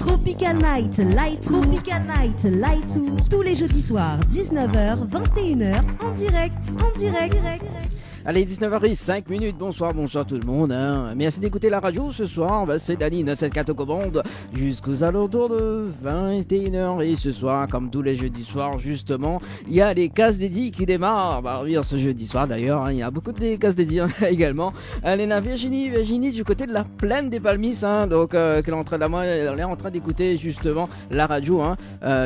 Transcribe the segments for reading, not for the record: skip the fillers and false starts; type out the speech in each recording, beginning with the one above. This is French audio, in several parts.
Tropical Night Light Tour. Tropical Night Light Tour. Tous les jeudis soirs, 19h, 21h, en direct. Allez, 19h05, bonsoir tout le monde. Merci d'écouter la radio ce soir. C'est Dani 974 aux commandes jusqu'aux alentours de 21h. Et ce soir, comme tous les jeudis soirs, justement, il y a les cases dédiées qui démarrent. Oui, ce jeudi soir d'ailleurs, il y a beaucoup de cases dédiées également. Elle est Virginie du côté de la plaine des Palmisses. Donc, elle est en train d'écouter justement la radio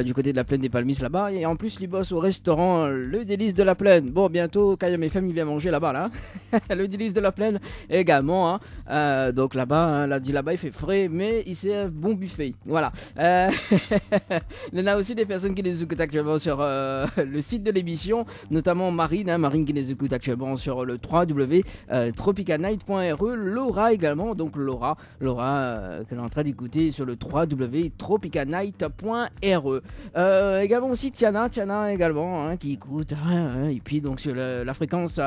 du côté de la plaine des Palmisses là-bas. Et en plus, il bosse au restaurant Le Délice de la Plaine. Bon, bientôt, Kayam FM, il vient manger là-bas. Le Délice de la Plaine également donc là-bas il fait frais mais il c'est un bon buffet, voilà. Il y en a aussi des personnes qui les écoutent actuellement sur le site de l'émission, notamment Marine qui les écoute actuellement sur le www.tropicalnight.re, Laura également, donc Laura qu'elle est en train d'écouter sur le www.tropicalnight.re, également aussi Tiana également qui écoute et puis donc sur la fréquence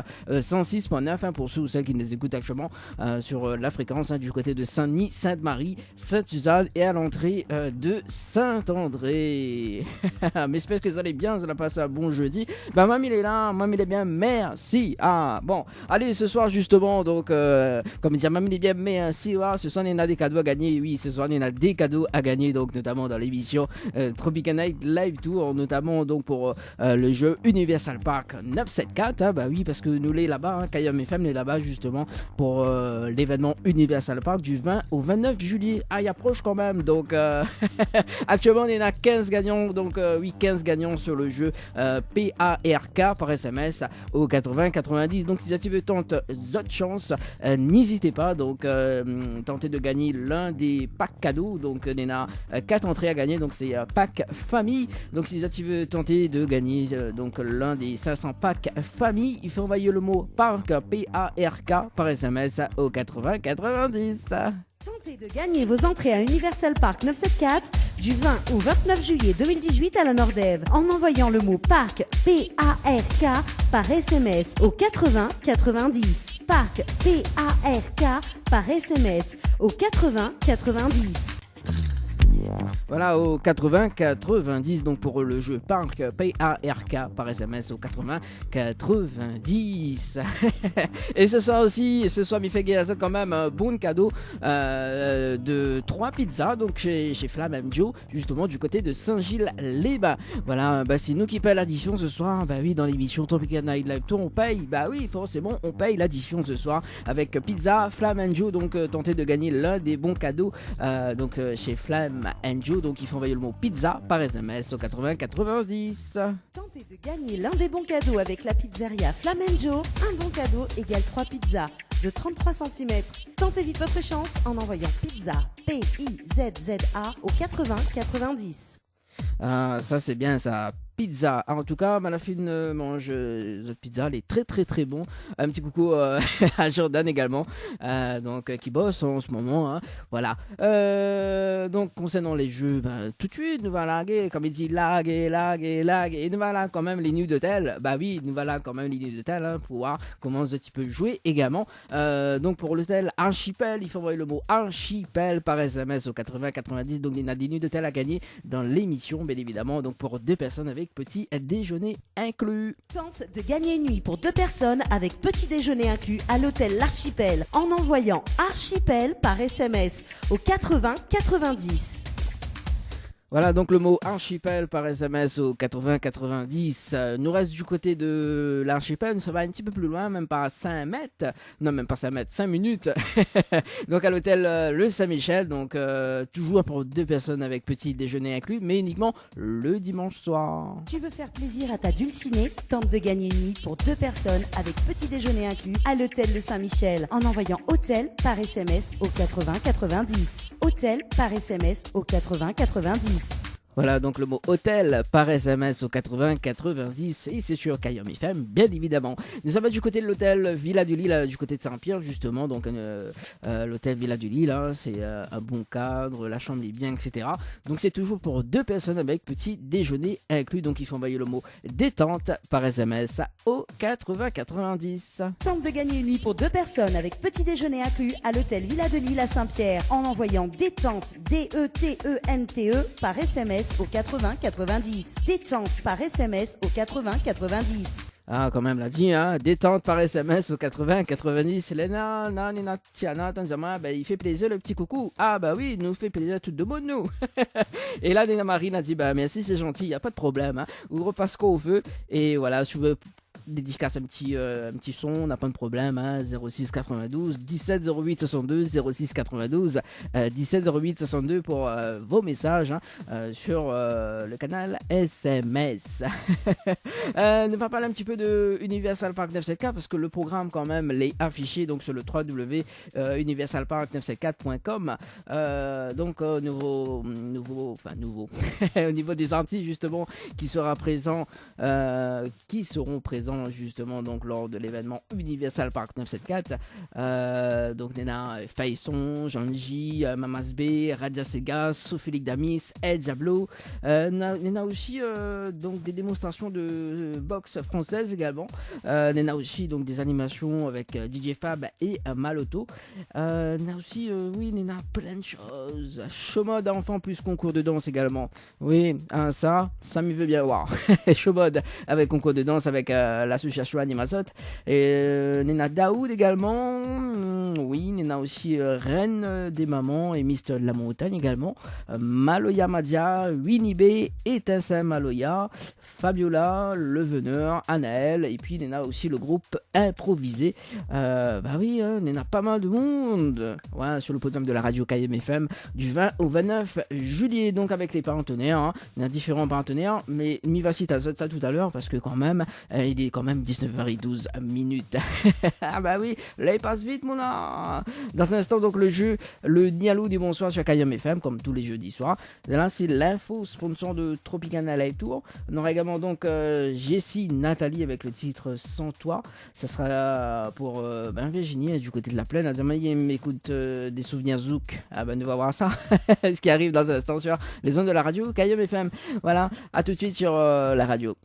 106.9 pour ceux ou celles qui nous écoutent actuellement sur la fréquence du côté de Saint-Denis, Sainte-Marie, Sainte-Suzanne et à l'entrée de Saint-André. Mais j'espère que vous allez bien, vous allez passer un bon jeudi. Mamie il est là, mamie il est bien, merci. Bon, allez ce soir justement, donc comme dire mamie il est bien, merci. Ce soir il y en a des cadeaux à gagner, oui ce soir il y en a des cadeaux à gagner, donc notamment dans l'émission Tropical Night Live Tour, notamment donc pour le jeu Universal Park 974, oui parce que nous les là-bas, Kayam FM est là-bas justement pour l'événement Universal Park du 20 au 29 juillet. Il approche quand même, donc actuellement on en a 15 gagnants, donc 15 gagnants sur le jeu PARK par SMS au 80-90. Donc si tu veux tenter votre chance, n'hésitez pas, donc tentez de gagner l'un des packs cadeaux, donc on en a 4 entrées à gagner, donc c'est pack famille. Donc si tu veux tenter de gagner donc l'un des 500 packs famille, il faut envoyer le mot parc PARK par SMS au 80-90. Tentez de gagner vos entrées à Universal Park 974 du 20 au 29 juillet 2018 à la Nordève en envoyant le mot parc PARK par SMS au 80-90. Parc PARK par SMS au 80-90. Voilà, au 80-90, donc pour le jeu Parc PARK par SMS au 80-90. Et ce soir, il fait gagner quand même un bon cadeau de 3 pizzas, donc chez Flamme Joe, justement du côté de Saint-Gilles-les-Bains. Voilà, c'est nous qui payons l'addition ce soir. Oui, dans l'émission Tropical Night Live Tour, on paye. Oui, forcément, on paye l'addition ce soir avec pizza Flamme Joe. Donc, tentez de gagner l'un des bons cadeaux donc chez Flamme Joe. Donc il faut envoyer le mot pizza par SMS au 80-90. Tentez de gagner l'un des bons cadeaux avec la pizzeria Flamenjo. Un bon cadeau égale 3 pizzas de 33 cm. Tentez vite votre chance en envoyant pizza PIZZA au 80-90. Ça c'est bien ça. Pizza. En tout cas, Malafine mange cette pizza, elle est très très très bon. Un petit coucou à Jordan également, donc qui bosse en ce moment. Voilà. Donc concernant les jeux, tout de suite nous va laguer, comme il dit laguer, et nous va là quand même les nuits d'hôtel. Oui, nous va là quand même les nuits d'hôtel pour voir comment tu peux jouer également. Donc pour l'hôtel Archipel, il faut envoyer le mot Archipel par SMS au 80-90. Donc il y a des nuits d'hôtel à gagner dans l'émission, bien évidemment. Donc pour 2 personnes avec petit déjeuner inclus. Tente de gagner une nuit pour 2 personnes avec petit déjeuner inclus à l'hôtel L'Archipel en envoyant Archipel par SMS au 80-90. Voilà, donc le mot archipel par SMS au 80-90 nous reste du côté de l'archipel, ça va un petit peu plus loin, même pas 5 mètres, non même pas 5 mètres, 5 minutes, donc à l'hôtel le Saint-Michel, donc toujours pour 2 personnes avec petit déjeuner inclus, mais uniquement le dimanche soir. Tu veux faire plaisir à ta dulcinée? Tente de gagner une nuit pour 2 personnes avec petit déjeuner inclus à l'hôtel le Saint-Michel en envoyant hôtel par SMS au 80-90. Hôtel par SMS au 80-90. Voilà, donc le mot hôtel par SMS au 80 90 et c'est sur Kayom FM, bien évidemment. Nous sommes du côté de l'hôtel Villa du Lille, du côté de Saint-Pierre, justement. Donc, l'hôtel Villa du Lille, hein, c'est un bon cadre, la chambre est bien, etc. Donc, c'est toujours pour 2 personnes avec petit déjeuner inclus. Donc, il faut envoyer le mot détente par SMS au 80 90. Tente de gagner une nuit pour 2 personnes avec petit déjeuner inclus à l'hôtel Villa de Lille à Saint-Pierre en envoyant détente, DETENTE par SMS au 80 90. Détente par SMS au 80 90. Ah, quand même, l'a dit, hein, détente par SMS au 80 90. Léna, Nina, Tiana, Tanzama, ben, il fait plaisir le petit coucou. Ah, bah oui, il nous fait plaisir tout le monde, nous. Et là, Nina Marine a dit, bah merci, c'est gentil, il n'y a pas de problème. Hein. On repasse ce qu'on veut. Et voilà, si vous voulez dédicace un petit son, on n'a pas de problème, hein, 06 92 17 08 62, 06 92 17 08 62 pour vos messages hein, sur le canal SMS. On va parler un petit peu de Universal Park 974 parce que le programme quand même l'est affiché donc sur le www.universalpark974.com donc nouveau au niveau des Antilles justement qui seront présents justement donc lors de l'événement Universal Park 974 donc Nena Faisson, Jean-J, Mamas B, Radia Sega, Sophie Damis, El Diablo, Nena aussi donc des démonstrations de boxe française également, Nena aussi donc des animations avec DJ Fab et Maloto, Nena aussi oui Nena plein de choses, show mode enfant plus concours de danse également, oui hein, ça me veut bien voir. Show mode avec concours de danse avec l'association Animazot et Nena Daoud également, oui Nena aussi Reine des Mamans et Mister de la Montagne également, Maloya Madia, Winnie B, Étincelle Maloya, Fabiola, Le Veneur, Anaël et puis Nena aussi le groupe Improvisé, bah oui hein, Nena pas mal de monde ouais, sur le podium de la radio KM FM du 20 au 29 juillet donc avec les partenaires, hein. Il y a différents partenaires mais Mivacita ça tout à l'heure parce que quand même il est quand même 19h12 minutes. Ah bah oui, là il passe vite mon là. Dans un instant donc le jeu, le Nialou du bonsoir sur KM FM comme tous les jeudis soirs. Là c'est l'info sponsor de Tropicana Live Tour. On aura également donc Jessie Nathalie avec le titre Sans Toi. Ça sera pour Virginie du côté de la plaine. Elle m'écoute des souvenirs Zouk. Ah bah nous va voir ça. Ce qui arrive dans un instant sur les ondes de la radio KM FM. Voilà, à tout de suite sur la radio.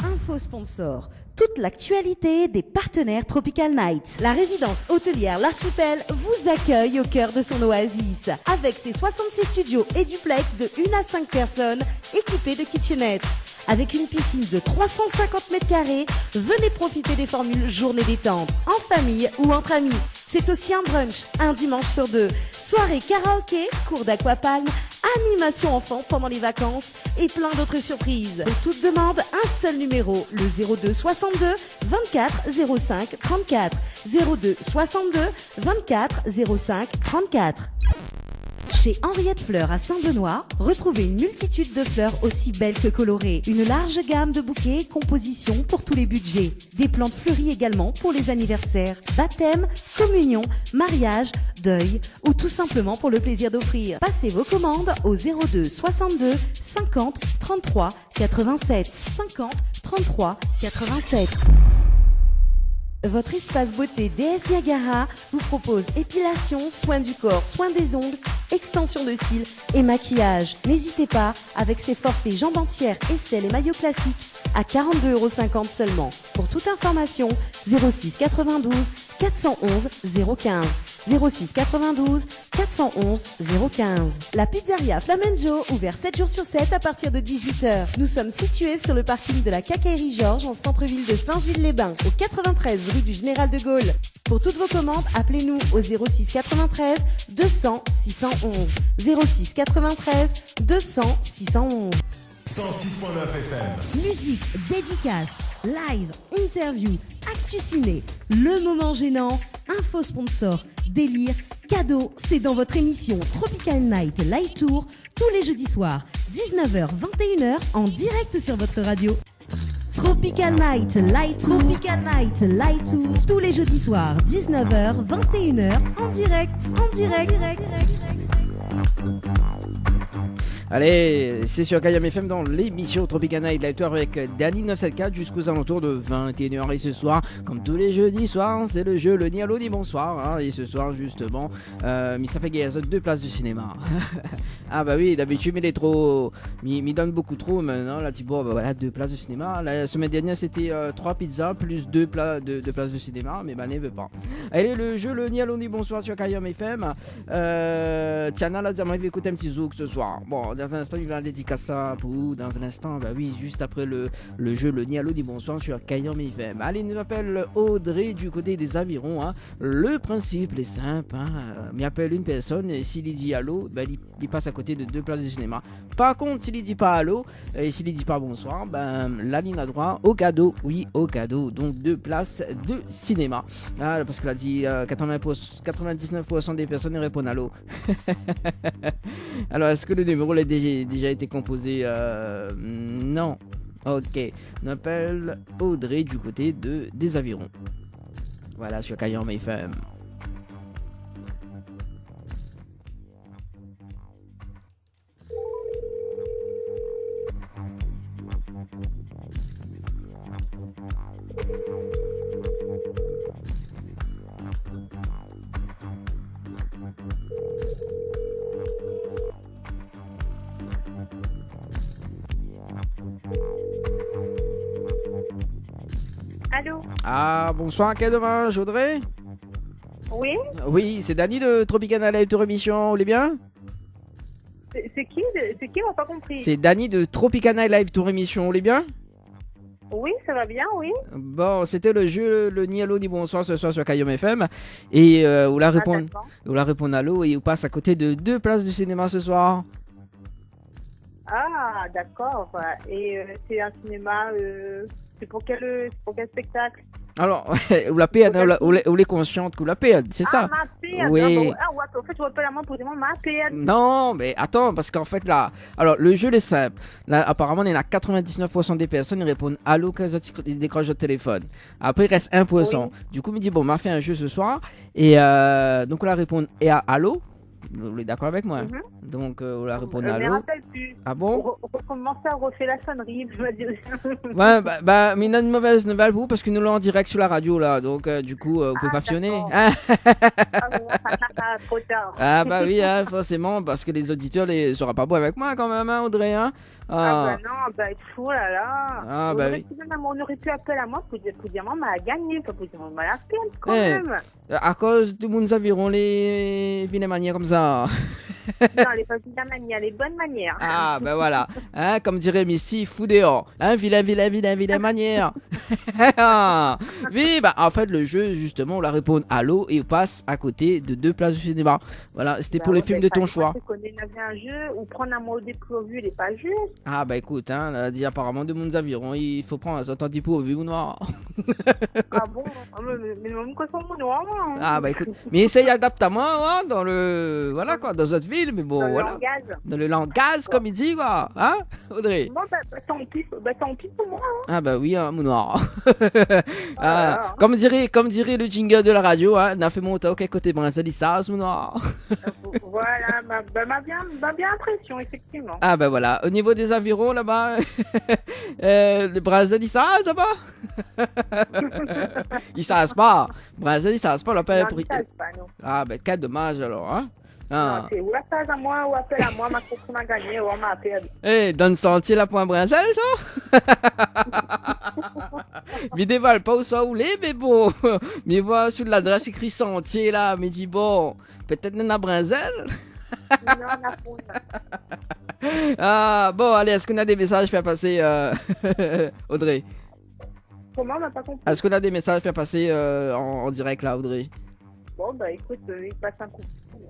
Info sponsor. Toute l'actualité des partenaires Tropical Nights. La résidence hôtelière L'Archipel vous accueille au cœur de son oasis. Avec ses 66 studios et duplex de 1 à 5 personnes équipés de kitchenettes. Avec une piscine de 350 mètres carrés, venez profiter des formules journée détente, en famille ou entre amis. C'est aussi un brunch, un dimanche sur 2. Soirée karaoké, cours d'aquapalme, animation enfant pendant les vacances et plein d'autres surprises. Pour toute demande, un seul numéro, le 02 62 24 05 34. 02 62 24 05 34. Chez Henriette Fleurs à Saint-Benoît, retrouvez une multitude de fleurs aussi belles que colorées. Une large gamme de bouquets et compositions pour tous les budgets. Des plantes fleuries également pour les anniversaires, baptêmes, communions, mariages, deuil ou tout simplement pour le plaisir d'offrir. Passez vos commandes au 02 62 50 33 87. 50 33 87. Votre espace beauté DS Niagara vous propose épilation, soins du corps, soins des ongles, extension de cils et maquillage. N'hésitez pas avec ses forfaits jambes entières, aisselles et maillots classiques à 42,50 € seulement. Pour toute information, 06 92 411 015. 06 92 411 015. La pizzeria Flamenjo, ouvert 7 jours sur 7 à partir de 18h. Nous sommes situés sur le parking de la Quincaillerie Georges en centre-ville de Saint-Gilles-les-Bains, au 93 rue du Général de Gaulle. Pour toutes vos commandes, appelez-nous au 06 93 200 611. 06 93 200 611. 106.9 FM. Musique, dédicace, live, interview, actu ciné, le moment gênant, info sponsor, délire, cadeau, c'est dans votre émission Tropical Night Live Tour tous les jeudis soirs, 19h-21h en direct sur votre radio. Tropical Night Live Tour, Tropical Night Live Tour tous les jeudis soirs, 19h-21h en direct. Allez, c'est sur Kayam FM dans l'émission Tropicana Night Live avec Danny 974 jusqu'aux alentours de 21h. Et ce soir, comme tous les jeudis soirs, c'est le jeu le ni allô ni bonsoir. Hein. Et ce soir, justement, ça fait gagner 2 places de cinéma. Ah bah oui, d'habitude, il est trop. Il donne beaucoup trop. Maintenant, là, tu bon, bah voilà, 2 places de cinéma. La semaine dernière, c'était 3 pizzas plus 2 places de cinéma. Mais bah, ne veut pas. Allez, le jeu le ni allô ni bonsoir sur Kayam FM. Tiana, là, j'aimerais écouter un petit zouk ce soir. Bon, dans un instant, il va un dédicace pour dans un instant, bah oui, juste après le jeu le ni allô ni bonsoir sur Kayam FM. Allez, il nous appelle Audrey du côté des Avirons. Hein. Le principe est simple. Hein. Il appelle une personne et s'il dit allô, bah, il passe à côté de 2 places de cinéma. Par contre, s'il dit pas allô et s'il dit pas bonsoir, ben la ligne à droite au cadeau. Oui, au cadeau. Donc 2 places de cinéma. Ah, parce qu'il a dit 99% des personnes répondent allô. Alors, est-ce que le numéro a déjà été composé? Non. Ok. On appelle Audrey du côté des Avirons. Voilà, sur Kayam FM. Allô? Ah, bonsoir, quel dommage, Audrey? Oui? Oui, c'est Danny de Tropicana Live Tour Émission, vous allez bien? C'est qui? On n'a pas compris. C'est Danny de Tropicana Live Tour Émission, vous allez bien? Oui, ça va bien, oui. Bon, c'était le jeu le ni allô ni bonsoir ce soir sur Kayam FM. Et vous la répondez allô et vous passe à côté de 2 places du cinéma ce soir. Ah, d'accord. Et c'est un cinéma, c'est pour quel spectacle? Alors, vous la payez, vous l'êtes consciente que vous la payez, c'est ça? Ah, ma paix. Oui. Ouais, en fait, tu m'appelles à moi pour dire ma paix. Non, mais attends, parce qu'en fait, là, alors, le jeu est simple. Là, apparemment, il y en a 99% des personnes qui répondent allô quand ils décrochent le téléphone. Après, il reste 1%. Oui. Du coup, il me dit, bon, on m'a fait un jeu ce soir. Et donc, on la répond et à allô. Vous êtes d'accord avec moi? Donc, on la répond allô. Je me rappelle plus. Ah bon? On recommence à refaire la sonnerie, je vais dire. Ouais, mais il y a une mauvaise nouvelle pour vous parce que nous l'avons en direct sur la radio là. Donc, du coup, vous pouvez pas fionner. Trop tard. Ah, bah oui, hein, forcément, parce que les auditeurs ne seront pas bons avec moi quand même, hein, Audrey. Hein. Ah, bah non, bah fou là là. Ah, bah oui. On aurait pu appeler à moi pour dire maman a gagné, pas pour dire maman a perdu quand même. À cause de nous avirons les vilaines manières comme ça. Non, les pas vilaines manières, les bonnes manières. Ah, ben voilà. Hein, comme dirait Missy, fou dehors. Hein, vilaine manière. Oui, bah en fait, le jeu, justement, on la répond allô et on passe à côté de 2 places de cinéma. Voilà, c'était pour les films de ton choix. On avait un jeu ou prendre un mot au dépourvu, il n'est pas juste. Ah, bah écoute, hein, là, dit apparemment de nous avirons, il faut prendre un certain dépourvu ou noir. Ah bon? Mais même quoi son noir. Ah, bah écoute, mais essaye d'adapter à moi, hein, dans le. Voilà quoi, dans notre ville, mais bon, voilà. Dans le langage, comme il dit, quoi. Hein, Audrey? Bon, bah tant pis pour moi. Hein. Ah, bah oui, hein, mon noir. Ah, comme dirait le jingle de la radio, hein, n'a fait mon talk côté Brinzelissas, mon noir. Voilà, m'a bien impression, effectivement. Ah, bah voilà, au niveau des avirons là-bas, le Brinzelissas là-bas. Ils savent pas. Brésil, ça se passe pas, la pris. Ah, ben, quel dommage alors, hein? Ah. Non, c'est ou appelle à moi ou appelle à moi, ma course m'a gagné ou on m'a perdu. Eh, donne sentier là pour un Brésil, ça? Mais dévale pas où ça où les, mais bon. Mais vois sur l'adresse écrit sentier là, mais dis bon, peut-être dans la Brésil? Non, la poule. Ah, bon, allez, est-ce qu'on a des messages à faire passer, Audrey? Comment on n'a pas compris? Est-ce qu'on a des messages à faire passer en direct là, Audrey? Bon, bah écoute, il passe un coup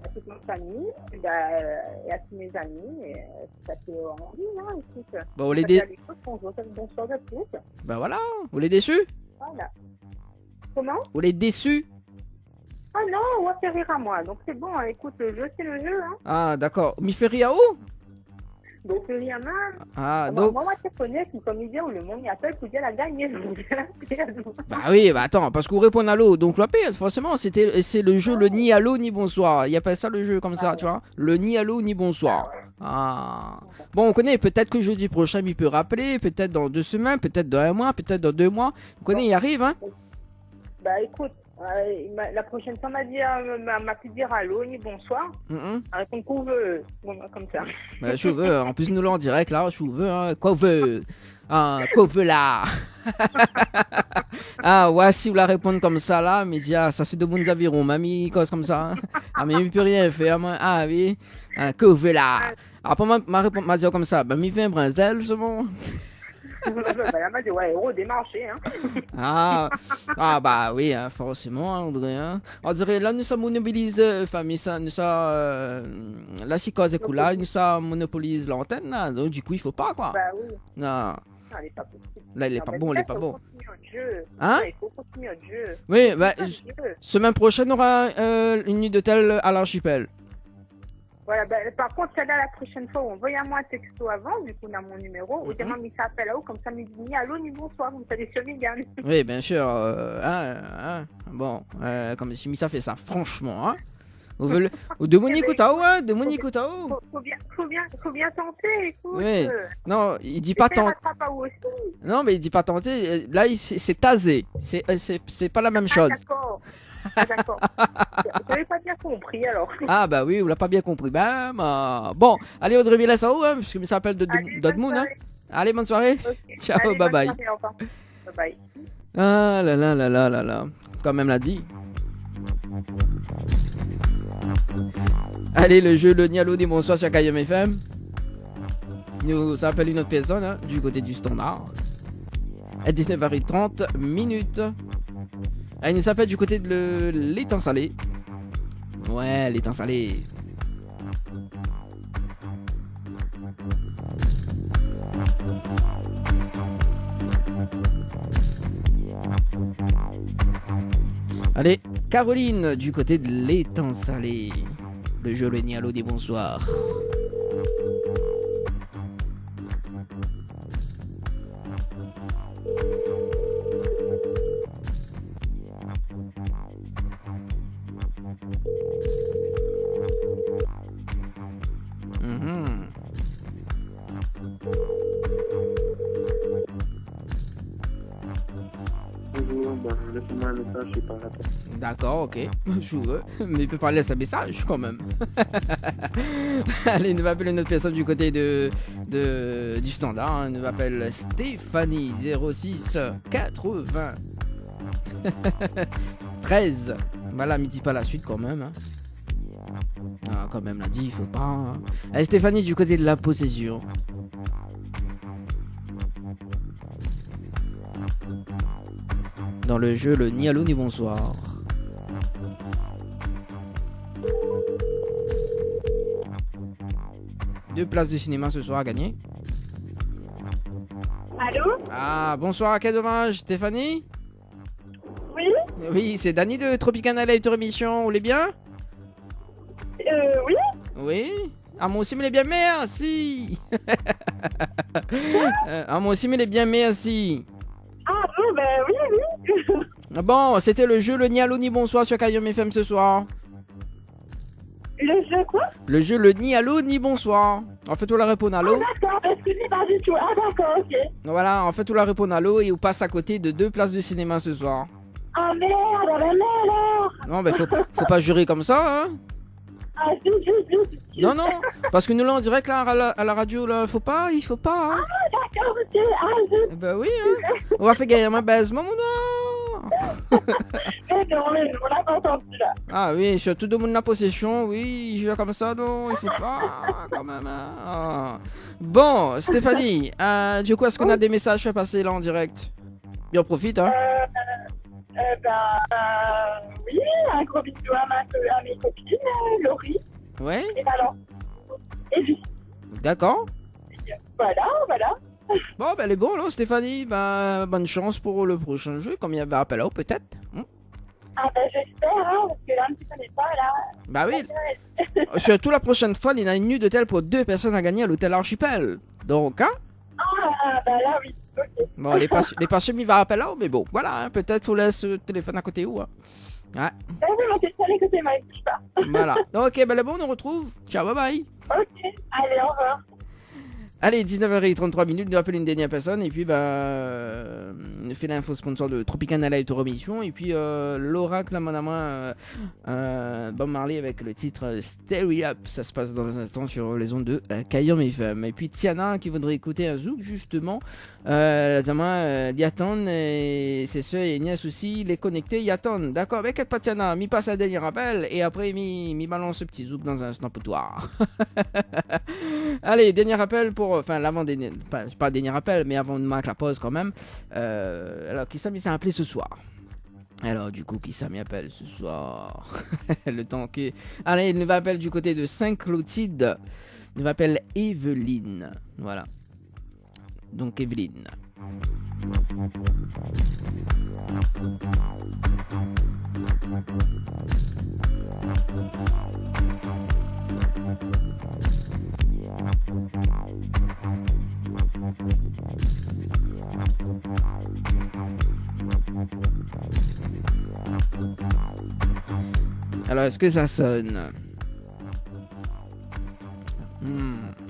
à toute ma famille et à tous mes amis. Et, ça fait envie, hein, écoute. Bah, on les déçus. Bonsoir à tous. Bah voilà, vous les déçus? Voilà. Comment? Vous les déçus? Ah non, on va faire rire à moi. Donc c'est bon, écoute, le jeu, c'est le jeu. Hein. Ah, d'accord. Mi fait rire à où? Donc rien mal. Ah, donc... Moi, je connais, comme il dit, le monde il appelle pour dire la gagner. Bah oui, bah attends, parce qu'on répond à l'eau, donc la paix, forcément, c'est le jeu le ni allô ni bonsoir. Il n'y a pas ça le jeu comme ça, tu vois. Le ni allô ni bonsoir. Ah. Bon, on connaît, peut-être que jeudi prochain, il peut rappeler, peut-être dans 2 semaines, peut-être dans 1 mois, peut-être dans 2 mois. On connaît, il arrive, hein. Bah écoute, la prochaine fois, m'a pu dire allô, ni bonsoir. Répondre qu'on veut, comme ça. Bah, je veux, en plus, nous l'en direct, là, je veux, hein. Quoi veut? Ah, quoi veut là? Ah, ouais, si vous la répondez comme ça, là, mais dis, ah, ça c'est de bons avirons, mamie, cause comme ça. Hein. Ah, mais il peut rien faire, moi. Ah, oui. Ah, quoi veut là? Après, ma réponse m'a dit comme ça, bah, m'y fait un brinzel, c'est bon. Elle m'a dit, ouais, héros des marchés, hein. Bah oui, hein, forcément, hein, André. Hein. On dirait, là, nous sommes monopolisés, enfin, nous sommes, la psychose est cool, là, nous sommes monopolise l'antenne, là, donc du coup, il faut pas, quoi. Bah oui. Non. Elle est pas possible. Là, il est pas bon, il est pas bon. Hein? Il faut continuer le jeu. Oui, bah, semaine prochaine, on aura une nuit d'hôtel à l'archipel. Voilà, par contre, celle-là, la prochaine fois, envoyez-moi un texto avant, vu qu'on a mon numéro, ou demain, il s'appelle là-haut, comme ça, il dit ni allô, ni bonsoir, vous savez sur Mégane. Oui, bien sûr. Bon, comme si ça fait ça, franchement, hein. Ou de Monique Outao, hein, de Monique Outao. Faut bien tenter, écoute. Oui. Non, il dit pas tenter. Non, mais il dit pas tenter. Là, c'est tasé. C'est pas la même chose. D'accord. D'accord. Vous n'avez pas bien compris alors. Ah bah oui, vous l'avez pas bien compris. Bon, allez Audrey Villessa, hein, puisque ça s'appelle Dodmoon. Hein. Allez, bonne soirée. Okay. Ciao, allez, bye bye. Bye bye. Ah là là là là là là. Quand même l'a dit. Allez, le jeu, le Nialo des bonsoirs sur KM FM. Nous ça appelle une autre personne, hein, du côté du standard. À 19h30 minutes. Elle nous s'appelle du côté de l'étang salé. Ouais, l'étang salé. Allez, Caroline du côté de l'étang salé. Le jeu le Nialo des bonsoirs. D'accord, ok, je veux, mais il peut parler à sa message quand même. Allez, il nous appelle une autre personne du côté du standard. Hein. Il nous appelle Stéphanie 06 80 13. Voilà, me dit pas la suite quand même. Hein. Ah, quand même, l'a dit, il faut pas. Hein. Allez, Stéphanie du côté de la possession. Dans le jeu, le ni allô ni bonsoir. Deux places de cinéma ce soir à gagner. Allô? Ah, bonsoir, quel dommage, Stéphanie? Oui? Oui, c'est Dany de Tropicana Live Tour Émission, vous voulez bien? Oui? Oui? Ah, moi aussi, mais les bien, merci! Ah, moi aussi, mais les bien, merci! Ah, bon, ben oui. Bon, c'était le jeu le ni allô ni bonsoir sur KM FM ce soir. Le jeu quoi? Le jeu le ni allô ni bonsoir. En fait, on la répond allô. Ah d'accord, parce que c'est pas du tout. Ah d'accord, ok. Voilà, en fait, on la répond allô et on passe à côté de 2 places de cinéma ce soir. Ah merde, alors. Non, mais faut pas jurer comme ça, hein. Ah, zut. Non, parce que nous là en direct là à la radio là, il faut pas, hein. Ah d'accord, ok. Ah zut. Bah oui, hein. On va faire gagner un baisement, mon noir. Mais non, on l'a pas entendu là. Ah oui, surtout de mon possession, oui, je vais comme ça, non, il faut pas, quand même. Hein. Ah. Bon, Stéphanie, du coup, est-ce qu'on a des messages à passer là en direct? Bien, on profite, hein. Oui, un gros bisou à mes copines, Laurie. Ouais. Et Valence. Et lui. D'accord. Voilà. Bon, ben, elle est bon, là, Stéphanie. Ben, bonne chance pour le prochain jeu, comme il y avait appel à peut-être. Ah, ben, j'espère, hein, parce que là, un petit peu n'est pas, là. Bah oui. Surtout la prochaine fois, il y a une nuit d'hôtel pour 2 personnes à gagner à l'hôtel Archipel. Donc, hein. Ah, ben là, oui. Okay. Bon, les patients, il va appeler là, mais bon, voilà, hein, peut-être faut laisser le téléphone à côté ou. Hein. Ouais. Ben oui, mon téléphone à côté, mais il bouge pas. Voilà. Ok, ben, bon, on nous retrouve. Ciao, bye bye. Ok, à Allez, au revoir. Allez, 19h33, nous appelons une dernière personne et puis on fait l'info sponsor de Tropicana Live Remission et puis l'oracle à mon Bob Marley avec le titre Stay Up. Ça se passe dans un instant sur les ondes de Kayom FM. Et puis Tiana qui voudrait écouter un zouk justement. Yaton et ses soeurs et nièces aussi les connecter Yaton. D'accord, avec pas Tiana, mi passe un dernier appel et après mi balance ce petit zouk dans un instant pour toi. Allez, dernier appel pour l'avant-dernier, pas dernier appel, mais avant de marquer la pause quand même. Alors, qui ça m'a appelé ce soir? Alors, du coup, qui ça m'appelle ce soir? Le temps que. Allez, il nous appelle du côté de Saint-Clotilde. Il m'appelle Evelyne. Voilà. Donc, Evelyne. Alors, est-ce que ça sonne?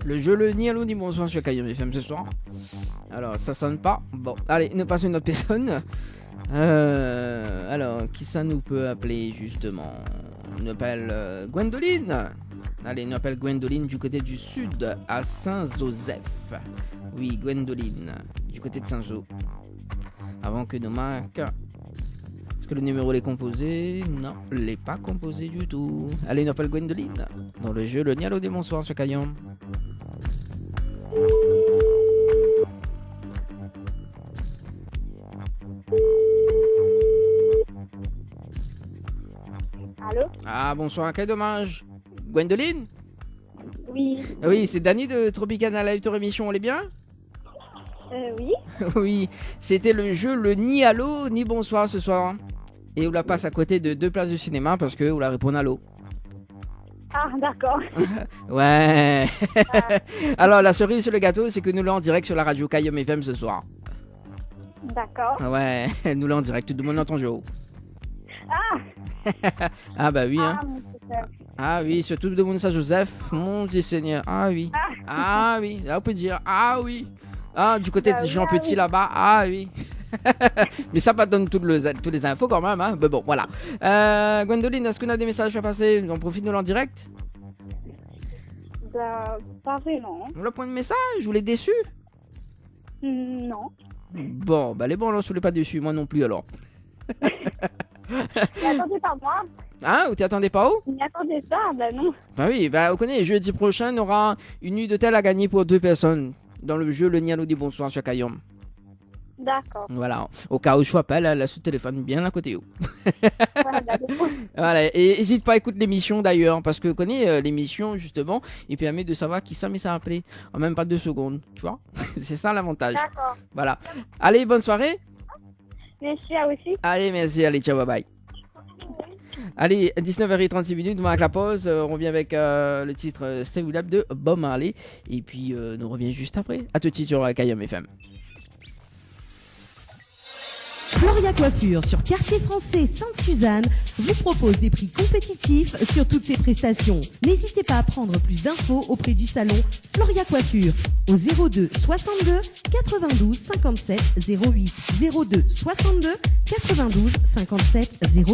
Le jeu le nid, allô, dit bonsoir sur Kayom FM ce soir. Alors, ça sonne pas. Bon, allez, nous passons une autre personne. Alors, qui ça nous peut appeler justement? On appelle Gwendoline. Allez, on appelle Gwendoline du côté du sud, à Saint-Joseph. Oui, Gwendoline, du côté de Saint-Jo. Avant que nous marque. Est-ce que le numéro est composé? Non, il n'est pas composé du tout. Allez, on appelle Gwendoline. Dans le jeu, le Nialo des bonsoirs sur Kayom. Allô? Ah, bonsoir, quel dommage. Gwendoline? Oui. Oui, c'est Dany de Tropicana Live Remission, on est bien? Oui. Oui, c'était le jeu le ni allô ni bonsoir ce soir. Et on la passe à côté de 2 places de cinéma parce que on la répond allô. Ah, d'accord. Ouais. Alors la cerise sur le gâteau, c'est que nous l'avons en direct sur la radio Kayom FM ce soir. D'accord. Ouais, nous l'avons en direct, tout le monde entend Joe. Ah. Ah bah oui, hein. Ah, mon super. Ah oui, surtout de mon Saint-Joseph, mon Dieu Seigneur. Ah oui. Ah oui, là on peut dire ah oui. Ah, du côté de Jean Petit là-bas, ah oui. Mais ça pas donne toutes les infos quand même, hein. Mais bon, voilà. Gwendoline, est-ce qu'on a des messages à faire passer? On profite de l'en direct? Bah, pas vraiment. Le point de message, vous l'êtes déçu? Non. Bon, bah les bons, là, je ne pas déçu, moi non plus alors. N'attendez pas moi. Hein, ou t'y attendais pas où? N'attendez pas, bah non. Bah oui, bah on connaît, jeudi prochain, on aura une nuit d'hôtel à gagner pour 2 personnes. Dans le jeu Le Nialo dit bonsoir sur Kayom. D'accord. Voilà, au cas où je appelle, elle a ce téléphone bien à côté. Voilà, voilà, et n'hésite pas à écouter l'émission d'ailleurs, parce que connais l'émission justement, il permet de savoir qui ça a appelé en même pas 2 secondes, tu vois. C'est ça l'avantage. D'accord. Voilà. Allez, bonne soirée. Merci à aussi. Allez, merci, allez, ciao, bye bye. Allez, 19h36, on marque la pause, on revient avec le titre Stay Up de Bob Marley, et puis nous revient juste après. À tout de suite sur Kayom FM. Floria Coiffure sur Quartier Français Sainte-Suzanne vous propose des prix compétitifs sur toutes ses prestations. N'hésitez pas à prendre plus d'infos auprès du salon Floria Coiffure au 02 62 92 57 08 02 62 92 57 08.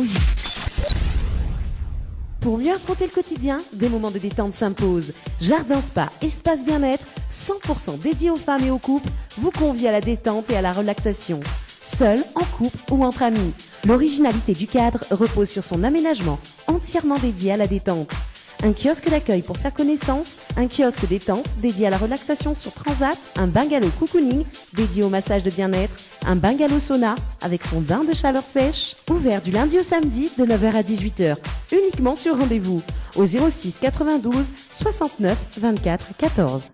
Pour mieux affronter le quotidien, des moments de détente s'imposent. Jardin Spa, espace bien-être, 100% dédié aux femmes et aux couples, vous convie à la détente et à la relaxation. Seul, en couple ou entre amis. L'originalité du cadre repose sur son aménagement, entièrement dédié à la détente. Un kiosque d'accueil pour faire connaissance, un kiosque détente dédié à la relaxation sur Transat, un bungalow cocooning dédié au massage de bien-être, un bungalow sauna avec son bain de chaleur sèche, ouvert du lundi au samedi de 9h à 18h, uniquement sur rendez-vous, au 06 92 69 24 14.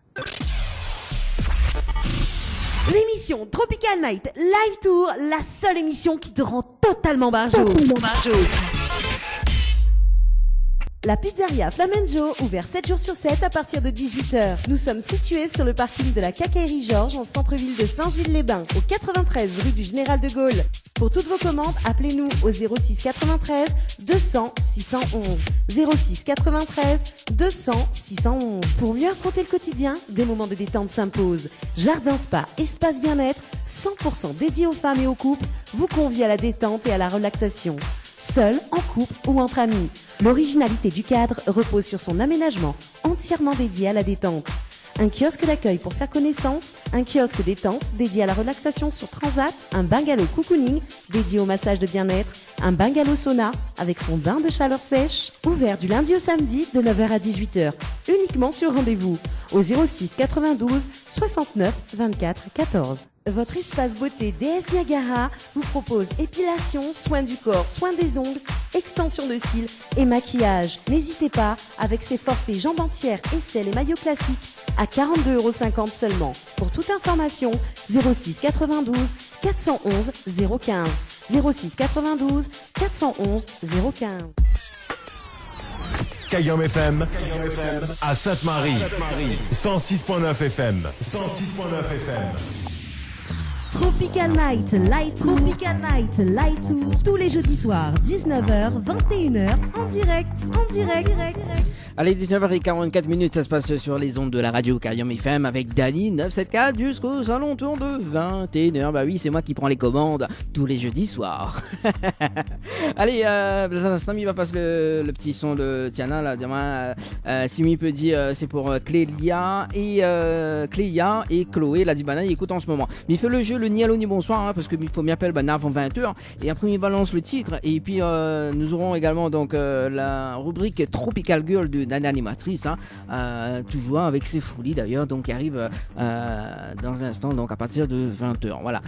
L'émission Tropical Night Live Tour, la seule émission qui te rend totalement barjo. La pizzeria Flamenjo, ouvert 7 jours sur 7 à partir de 18h. Nous sommes situés sur le parking de la Quincaillerie Georges, en centre-ville de Saint-Gilles-les-Bains, au 93 rue du Général de Gaulle. Pour toutes vos commandes, appelez-nous au 06 93 200 611. 06 93 200 611. Pour mieux affronter le quotidien, des moments de détente s'imposent. Jardin Spa, espace bien-être, 100% dédié aux femmes et aux couples, vous convie à la détente et à la relaxation. Seul, en couple ou entre amis. L'originalité du cadre repose sur son aménagement, entièrement dédié à la détente. Un kiosque d'accueil pour faire connaissance, un kiosque détente dédié à la relaxation sur transat, un bungalow cocooning dédié au massage de bien-être, un bungalow sauna avec son bain de chaleur sèche, ouvert du lundi au samedi de 9h à 18h, uniquement sur rendez-vous, au 06 92 69 24 14. Votre espace beauté DS Niagara vous propose épilation, soins du corps, soins des ongles, extension de cils et maquillage. N'hésitez pas, avec ses forfaits jambes entières, aisselles et maillots classiques, à 42,50 € seulement. Pour toute information, 06 92 411 015. 06 92 411 015. Kayam FM à Sainte-Marie. 106.9 FM. 106.9 FM. Tropical Night, Light Tour, Tropical Night, Light Tour, tous les jeudis soirs, 19h, 21h, en direct. Allez, 19h44, ça se passe sur les ondes de la radio Kayam FM avec Dany 974 jusqu'aux alentours de 21h. Bah oui, c'est moi qui prends les commandes tous les jeudis soirs. Allez, dans un instant, il va passer le petit son de Tiana là. Dis-moi, Simi peut dire c'est pour Clélia et Chloé. La dit banane, il écoute en ce moment. Mais il fait le jeu, le ni allô ni bonsoir, hein, parce qu'il faut m'y appeler avant 20h. Et après, il balance le titre. Et puis, nous aurons également donc la rubrique Tropical Girl de Nana Animatrice, hein, toujours avec ses folies d'ailleurs, donc qui arrive dans un instant, donc à partir de 20h. Voilà.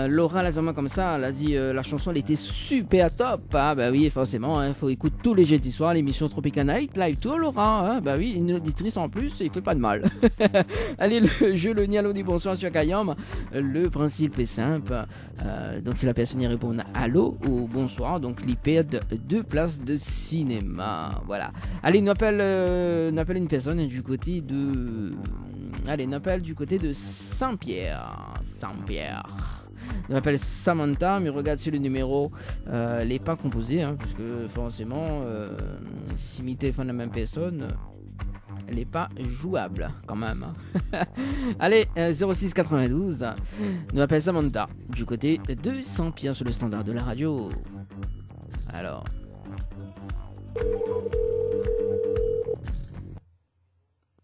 Laura, elle a dit comme ça, elle a dit la chanson elle était super top. Ah bah oui, forcément, il faut écouter tous les jeudis soirs l'émission Tropical Night Live Tour, Laura. Hein, bah oui, une auditrice en plus, il fait pas de mal. Allez, le jeu, le ni allô ni bonsoir sur Kayam. Le principe est simple. Donc si la personne y répond allô ou bonsoir, donc il perd 2 places de cinéma. Voilà. Allez, on appelle une personne du côté de... Allez, on appelle du côté de Saint-Pierre. On appelle Samantha, mais regarde si le numéro n'est pas composé, hein, parce que forcément, si mi téléphone la même personne, elle n'est pas jouable quand même. Allez, 06 92, on appelle Samantha du côté de Saint-Pierre sur le standard de la radio.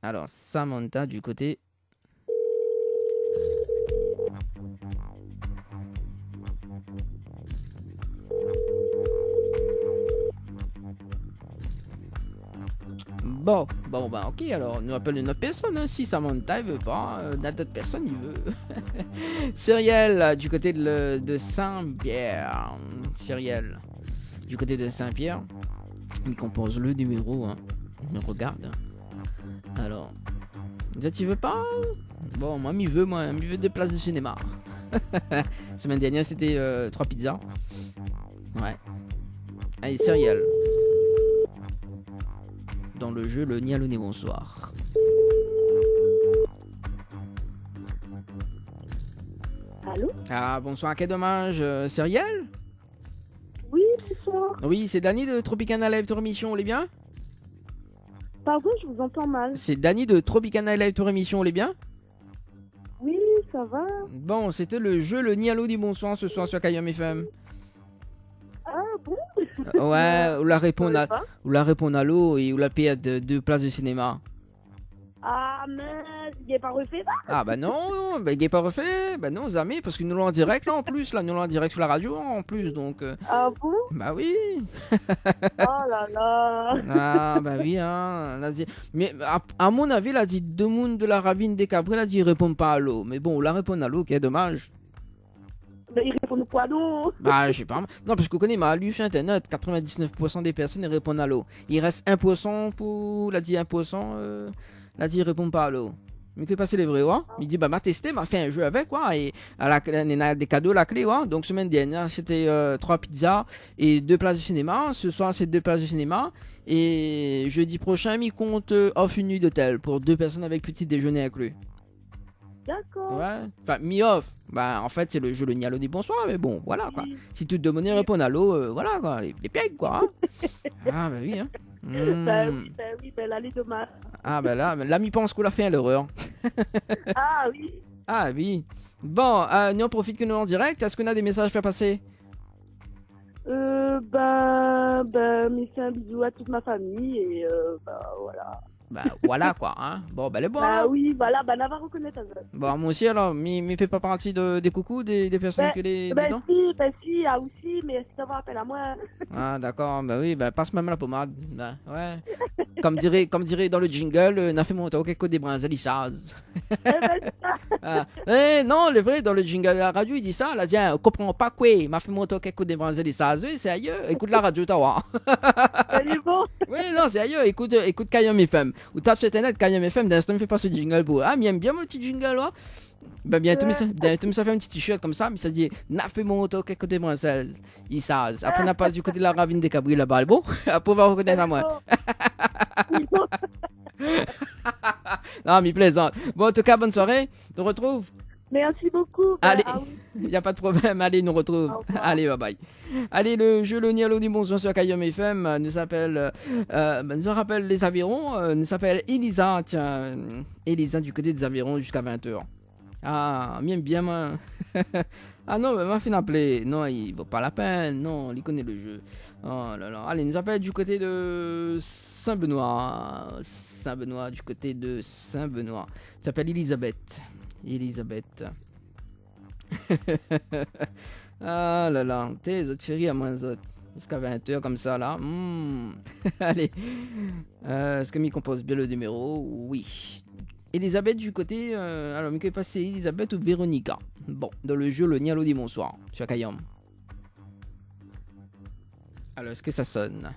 Alors, Samantha du côté... Bon, bah ok, alors nous appelons une autre personne, hein. Si Samantha il veut pas, d'autres personne il veut. Cyrielle du côté de Saint-Pierre. Cyrielle du côté de Saint-Pierre. Il compose le numéro, hein. Me regarde. Alors, tu veux pas? Bon, moi, il veut 2 places de cinéma. Semaine dernière, c'était 3 pizzas. Ouais. Allez, Cyrielle. Dans le jeu, le ni allô ni bonsoir. Allô? Ah, bonsoir, quel dommage. Cyrielle? Oui, bonsoir. Oui, c'est Dany de Tropicana Live Tour Émission, on est bien? Pardon, je vous entends mal. C'est Dany de Tropicana Live Tour Émission, on est bien? Oui, ça va. Bon, c'était le jeu, le ni allô ni bonsoir ce soir sur Kayam FM. Ah bon? Ouais, ou la répondre à l'eau et ou la payer de 2 places de cinéma. Ah, mais il n'est pas refait là? Ah bah non, bah, il n'est pas refait. Bah non, jamais, parce que nous l'avons en direct là en plus. Là, nous l'avons en direct sur la radio en plus, donc... Ah bon? Bah oui. Oh là là. Ah bah oui, hein. Elle a dit... Mais à mon avis, elle a dit deux mondes de la ravine des Cabrés, elle a dit ils répondent pas à l'eau. Mais bon, on la répond à l'eau, quel dommage. Mais ils répondent quoi non? Bah je sais pas. Non, parce que vous connaissez, ma lu sur internet, 99% des personnes ils répondent à l'eau. Il reste 1% pour... Elle a dit 1%... Elle a dit, il répond pas à l'eau. Mais que passer les vrais, ouais. Il dit, bah, m'a testé, m'a fait un jeu avec, ouais. Et elle a des cadeaux, la clé, ouais. Donc, semaine dernière, c'était 3 pizzas et 2 places de cinéma. Ce soir, c'est 2 places de cinéma. Et jeudi prochain, il compte offre une nuit d'hôtel pour 2 personnes avec petit déjeuner inclus. D'accord. Ouais. Enfin, mi-off. Bah, en fait, c'est le jeu le Nialo dit bonsoir, mais bon, voilà quoi. Oui. Si tu te demandais répondre allô, voilà quoi, les pièges quoi. Hein. Ah, bah oui, hein. L'année dommage. Ah, bah là, l'ami pense qu'on a fait l'erreur. Ah oui. Ah, oui. Bon, nous on profite que nous en direct. Est-ce qu'on a des messages à faire passer? Mais c'est un bisou à toute ma famille et voilà. Bah, voilà quoi, hein. Bon, bah, les bons. Bah oui, voilà, bah, on va reconnaître un peu. Bon, moi aussi, alors, mais fait pas partie des coucous des personnes que les dedans? Si, ah aussi, mais si ça va appel à moi. Ah, d'accord, bah oui, bah, passe même la pommade. Bah, ouais. Comme dirait dans le jingle, n'a fait mon tour quelque des brins alissaz. Ah. Non, le vrai, dans le jingle de la radio, il dit ça, là, tiens, comprends pas quoi, m'a fait mon tour quelque des brins alissaz. Oui, c'est ailleurs, écoute la radio, t'as voir. Elle est bon. Oui, non, c'est ailleurs, écoute Kayam FM. Ou tape sur internet Kayam FM, d'instant, il fait pas ce jingle pour. Ah, mais il aime bien mon petit jingle, là. Ben bientôt, ça fait un petit t-shirt comme ça, mais ça dit n'a fait mon auto quelque côté moi ça il ça après n'a pas du côté de la ravine des Cabris là-bas bon pour pouvoir reconnaître à moi. Non mais plaisante. Bon en tout cas bonne soirée, on retrouve. Merci beaucoup. Allez, oui. y a pas de problème, allez nous retrouve. Allez bye bye. Allez le jeu le Nialo dit bonsoir sur Kayam FM nous s'appelle nous rappelle les Avirons nous s'appelle Elisa tiens Elisa du côté des Avirons jusqu'à 20h. Ah, bien, moi. Ah non, mais m'a fait appeler. Non, il vaut pas la peine. Non, il connaît le jeu. Oh là là. Allez, nous appelle du côté de Saint-Benoît. Saint-Benoît, du côté de Saint-Benoît. Il s'appelle Elisabeth. Ah là là. T'es les autres chéris à moins autres. Jusqu'à 20h comme ça là. Allez. Est-ce que m'y compose bien le numéro? Oui. Elisabeth du côté, alors mais que passer Elisabeth ou Véronica. Bon, dans le jeu le Nialo dit bonsoir sur Kayam. Alors est-ce que ça sonne?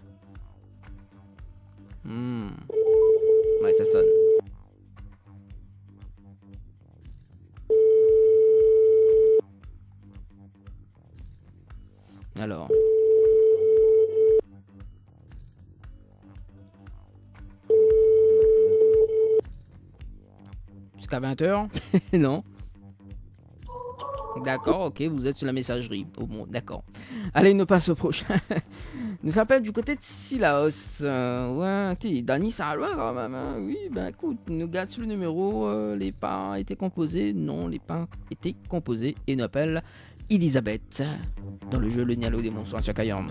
Ouais ça sonne. Alors. Jusqu'à 20h? Non. D'accord, ok, vous êtes sur la messagerie. Oh bon, d'accord. Allez, nous passe au prochain. Nous s'appelle du côté de Silaos. Ouais, Dani, ça a loin quand même. Hein. Oui, ben écoute, nous garde sur le numéro. Les pas étaient composés. Non, les pas étaient composés. Et nous appelle Elisabeth. Dans le jeu Le Nialo des Bonsoirs sur Kayam.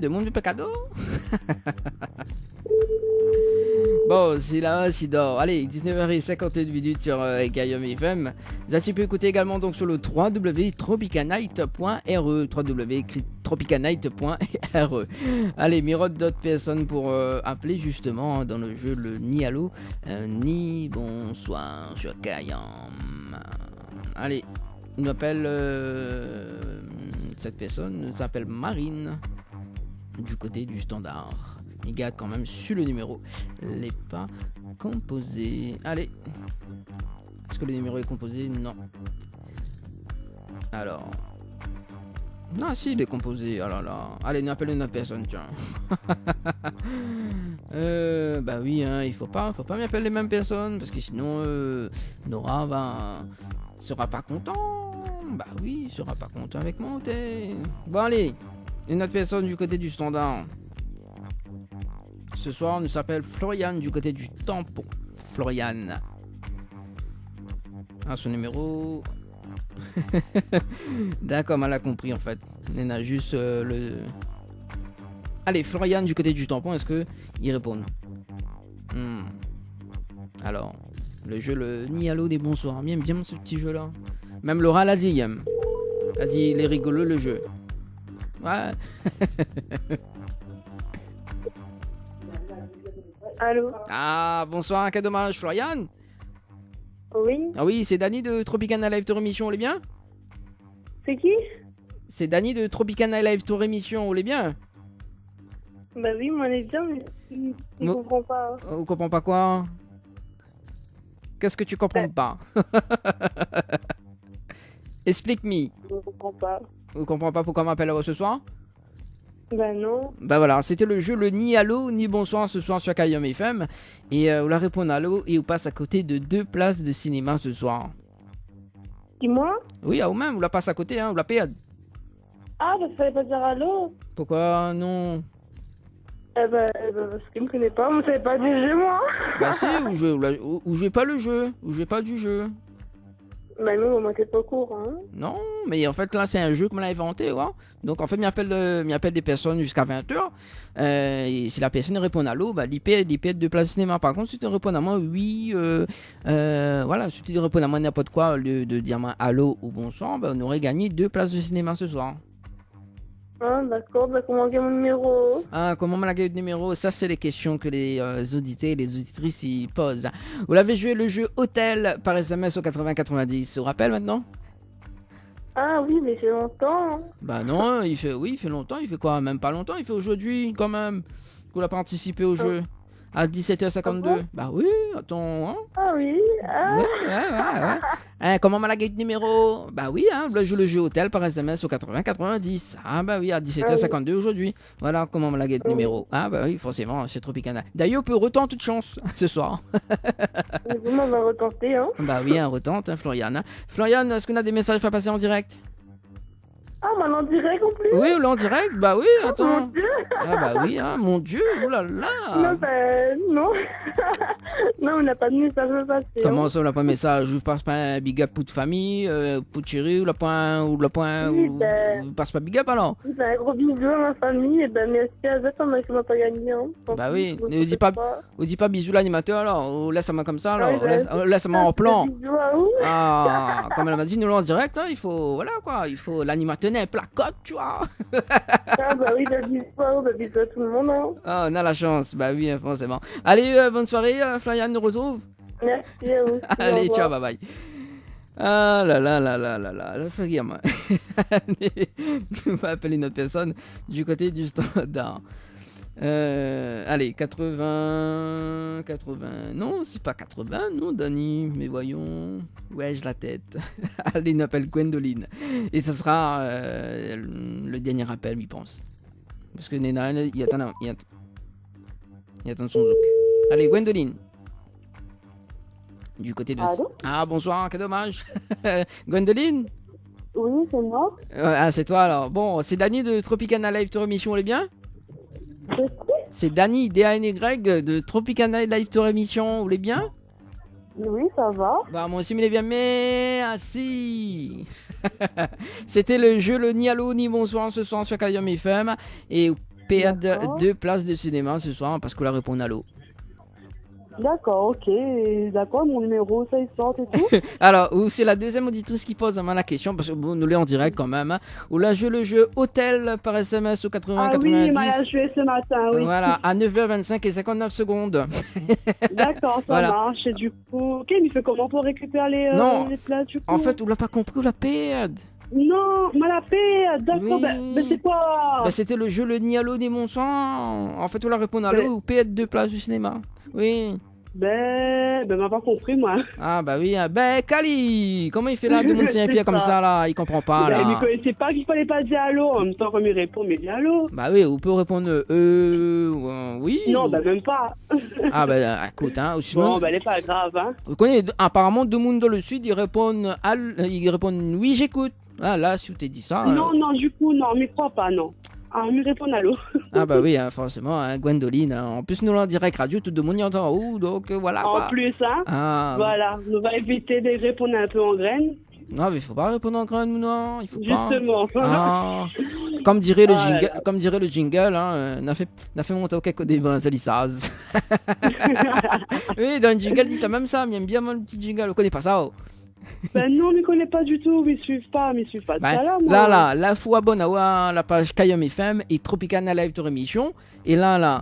De mon vieux cadeau. Bon, c'est là, c'est dort. Allez, 19h51 sur Kayam FM. Vous avez pu écouter également donc sur le www.tropicanight.re www.tropicanight.re. Allez, mirote d'autres personnes pour appeler justement dans le jeu le Nialo ni bonsoir sur Kayam. Allez, il m'appelle cette personne s'appelle Marine. Du côté du standard. Il garde quand même sur le numéro. Les pas composés. Allez. Est-ce que le numéro est composé? Non. Alors. Non, si, il est composé. Oh là là. Allez, nous appelons une autre personne, tiens. Bah oui, hein, il faut pas m'appeler les mêmes personnes. Parce que sinon, Nora sera pas content. Bah oui, sera pas content avec moi. Bon, allez. Une autre personne du côté du standard. Ce soir, on nous s'appelle Florian du côté du tampon. Florian. Ah, son numéro. D'accord, elle a compris en fait. Elle a juste le. Allez, Florian du côté du tampon, est-ce que il répond? Alors, le jeu le Nialo des bonsoirs. Bien ce petit jeu là. Même Laura l'a dit. Elle a dit il est rigolo le jeu. Ouais. Allô? Ah, bonsoir, quel dommage, Florian. Oui? Ah oui, c'est Dani de Tropicana Live Tour Émission, on l'est bien? C'est qui? C'est Dani de Tropicana Live Tour Émission, on l'est bien? Bah oui, moi on est bien, mais je comprends pas. On comprend pas quoi? Qu'est-ce que tu comprends pas? Explique-moi. Je ne comprends pas. Vous comprenez pas pourquoi on m'appelle ce soir? Ben non. Bah voilà, c'était le jeu le ni allô ni bonsoir ce soir sur Kayom FM. Et on la répond allô et on passe à côté de 2 places de cinéma ce soir. Dis-moi. Oui, ou même, on la passe à côté, hein, on la paye. Ah, parce qu'il fallait pas dire allô. Pourquoi non? Parce qu'il me connaît pas, on ne savait pas dire jeu, moi. Bah si, ou jouez pas le jeu, ou jouez pas du jeu. Ben non, on n'était pas au courant. Non, mais en fait là c'est un jeu qu'on a inventé, ouais. Donc en fait, m'appelle des personnes jusqu'à 20h. Et si la personne répond à l'eau, bah l'IP de place de cinéma. Par contre, si tu réponds à moi, oui, voilà, si tu réponds à moi n'importe quoi, au lieu de dire moi allô ou bonsoir, bah, on aurait gagné 2 places de cinéma ce soir. Ah, d'accord, bah comment j'ai mon numéro? Ah, comment on a gagné le numéro? Ça, c'est les questions que les auditeurs et les auditrices y posent. Vous l'avez joué le jeu Hôtel par SMS au 80-90. Vous vous rappelle maintenant? Ah oui, mais c'est longtemps. Bah non, il fait longtemps. Il fait quoi? Même pas longtemps. Il fait aujourd'hui quand même. Qu'on a participé au jeu. À 17h52. Ah bon? Bah oui, attends. Hein? Ah oui, ah. Ouais. Hein, comment on a gagné le numéro? Bah oui, hein, le jeu Hôtel par SMS au 80-90. Ah bah oui, à 17h52 aujourd'hui. Voilà comment on a gagné le numéro. Ah bah oui, forcément, c'est Tropicana. D'ailleurs, on peut retenter toute chance ce soir. Bon, on va retenter, hein. Bah oui, un retente, hein, Florian. Florian, est-ce qu'on a des messages à faire passer en direct? Ah, mais en direct en plus. Oui, là en direct? Bah oui, attends. Mon Dieu. Ah bah oui, hein, mon Dieu, oulala. Non, ben, non. Non, on n'a pas de message à passer. Comment ça, on n'a pas de message? Je passe pas un big up pour de famille, pour chérie, ou le point, Oui, ben... ou passe pas big up alors? Oui, ben, un gros bisou à ma famille, et ben merci à Zette, on a pas gagné. Hein. Bah oui, ne dis pas bisous l'animateur alors, ou laisse-moi comme ça alors, laisse-moi en plan. Bisous à vous. Ah, comme elle m'a dit, nous en direct, hein, il faut, voilà quoi, il faut l'animateur n'est pas cote, tu vois. Ah bah oui, bah, bisous à vous, bah, bisous à tout le monde. Hein. Ah, on a la chance, bah oui, hein, forcément. Allez, bonne soirée, Florian nous retrouve. Merci à vous. Allez, ciao, bye bye. Ah là là là là là là, la fait rire, moi. On va appeler notre personne du côté du standard. Allez, 80, non, c'est pas 80, non, Dani, mais voyons, ouais, j'ai la tête. Allez, on appelle Gwendoline. Et ça sera le dernier appel, il pense. Parce que Nena, il attend son zouk. Allez, Gwendoline. Du côté de... Allô? Ah, bonsoir, quel dommage. Gwendoline? Oui, c'est moi. Ah, c'est toi alors. Bon, c'est Dani de Tropicana Live Tour Émission, on est bien? C'est Dani, DANY de Tropicana Live Tour Émission, vous l'êtes bien? Oui, ça va. Bah, moi aussi, mais bien, mais... Ah, si. C'était le jeu le ni allô ni bonsoir ce soir sur Kayom FM. Et perd 2 places de cinéma ce soir parce qu'on a répondu allô. D'accord, ok. D'accord, mon numéro, ça, il sort et tout. Alors, c'est la deuxième auditrice qui pose la question, parce que bon, nous l'est en direct quand même. Hein, où là, joue le jeu Hôtel par SMS au 80-90. Ah oui, il m'a joué ce matin, oui. Voilà, à 9h25 et 59 secondes. D'accord, ça voilà. marche. Et du coup, ok, mais il fait comment pour récupérer les places du coup? En fait, on l'a pas compris, on l'a perdre. Non, on l'a perdre. D'accord, oui. ben c'est quoi? Ben, c'était le jeu le ni allô ni bonsoir. En fait, on l'a répondu allô ou perdre 2 places du cinéma. Oui. Ben, m'a pas compris, moi. Ah, bah oui. Ben, Kali, comment il fait là, de monde un pied comme ça, là? Il comprend pas, là. Il ne connaissait pas qu'il fallait pas dire allô. En même temps, comme il répond, mais dis allô. Bah oui, on peut répondre oui. Non, bah même pas. Ah, bah écoute, hein. Sinon, bon, bah elle est pas grave, hein. Vous connaissez, apparemment, deux mondes dans le sud, ils répondent oui, j'écoute. Ah, là, si vous t'es dit ça. Non, du coup, non, mais crois pas, non. Ah, on me répond allô. Ah bah oui, hein, forcément, hein, Gwendoline. Hein. En plus, nous l'en direct radio, tout le monde y entend. Donc voilà quoi. En plus, hein. Ah, voilà, on va éviter de répondre un peu en graines. Non, mais il faut pas répondre en graines, non. Il faut justement. Pas. Ah, comme dirait le jingle, hein, n'a fait monter au quelque débat, ça lissaz. Oui, dans le jingle, dit ça même ça. J'aime bien mon petit jingle. Vous connaissez pas ça, oh. Ben non, mais connais pas du tout, mais suivent pas ben, ça là, moi. Là, la fois abonne à la page Kayom FM et Tropicana Live Tour Émission. Et là,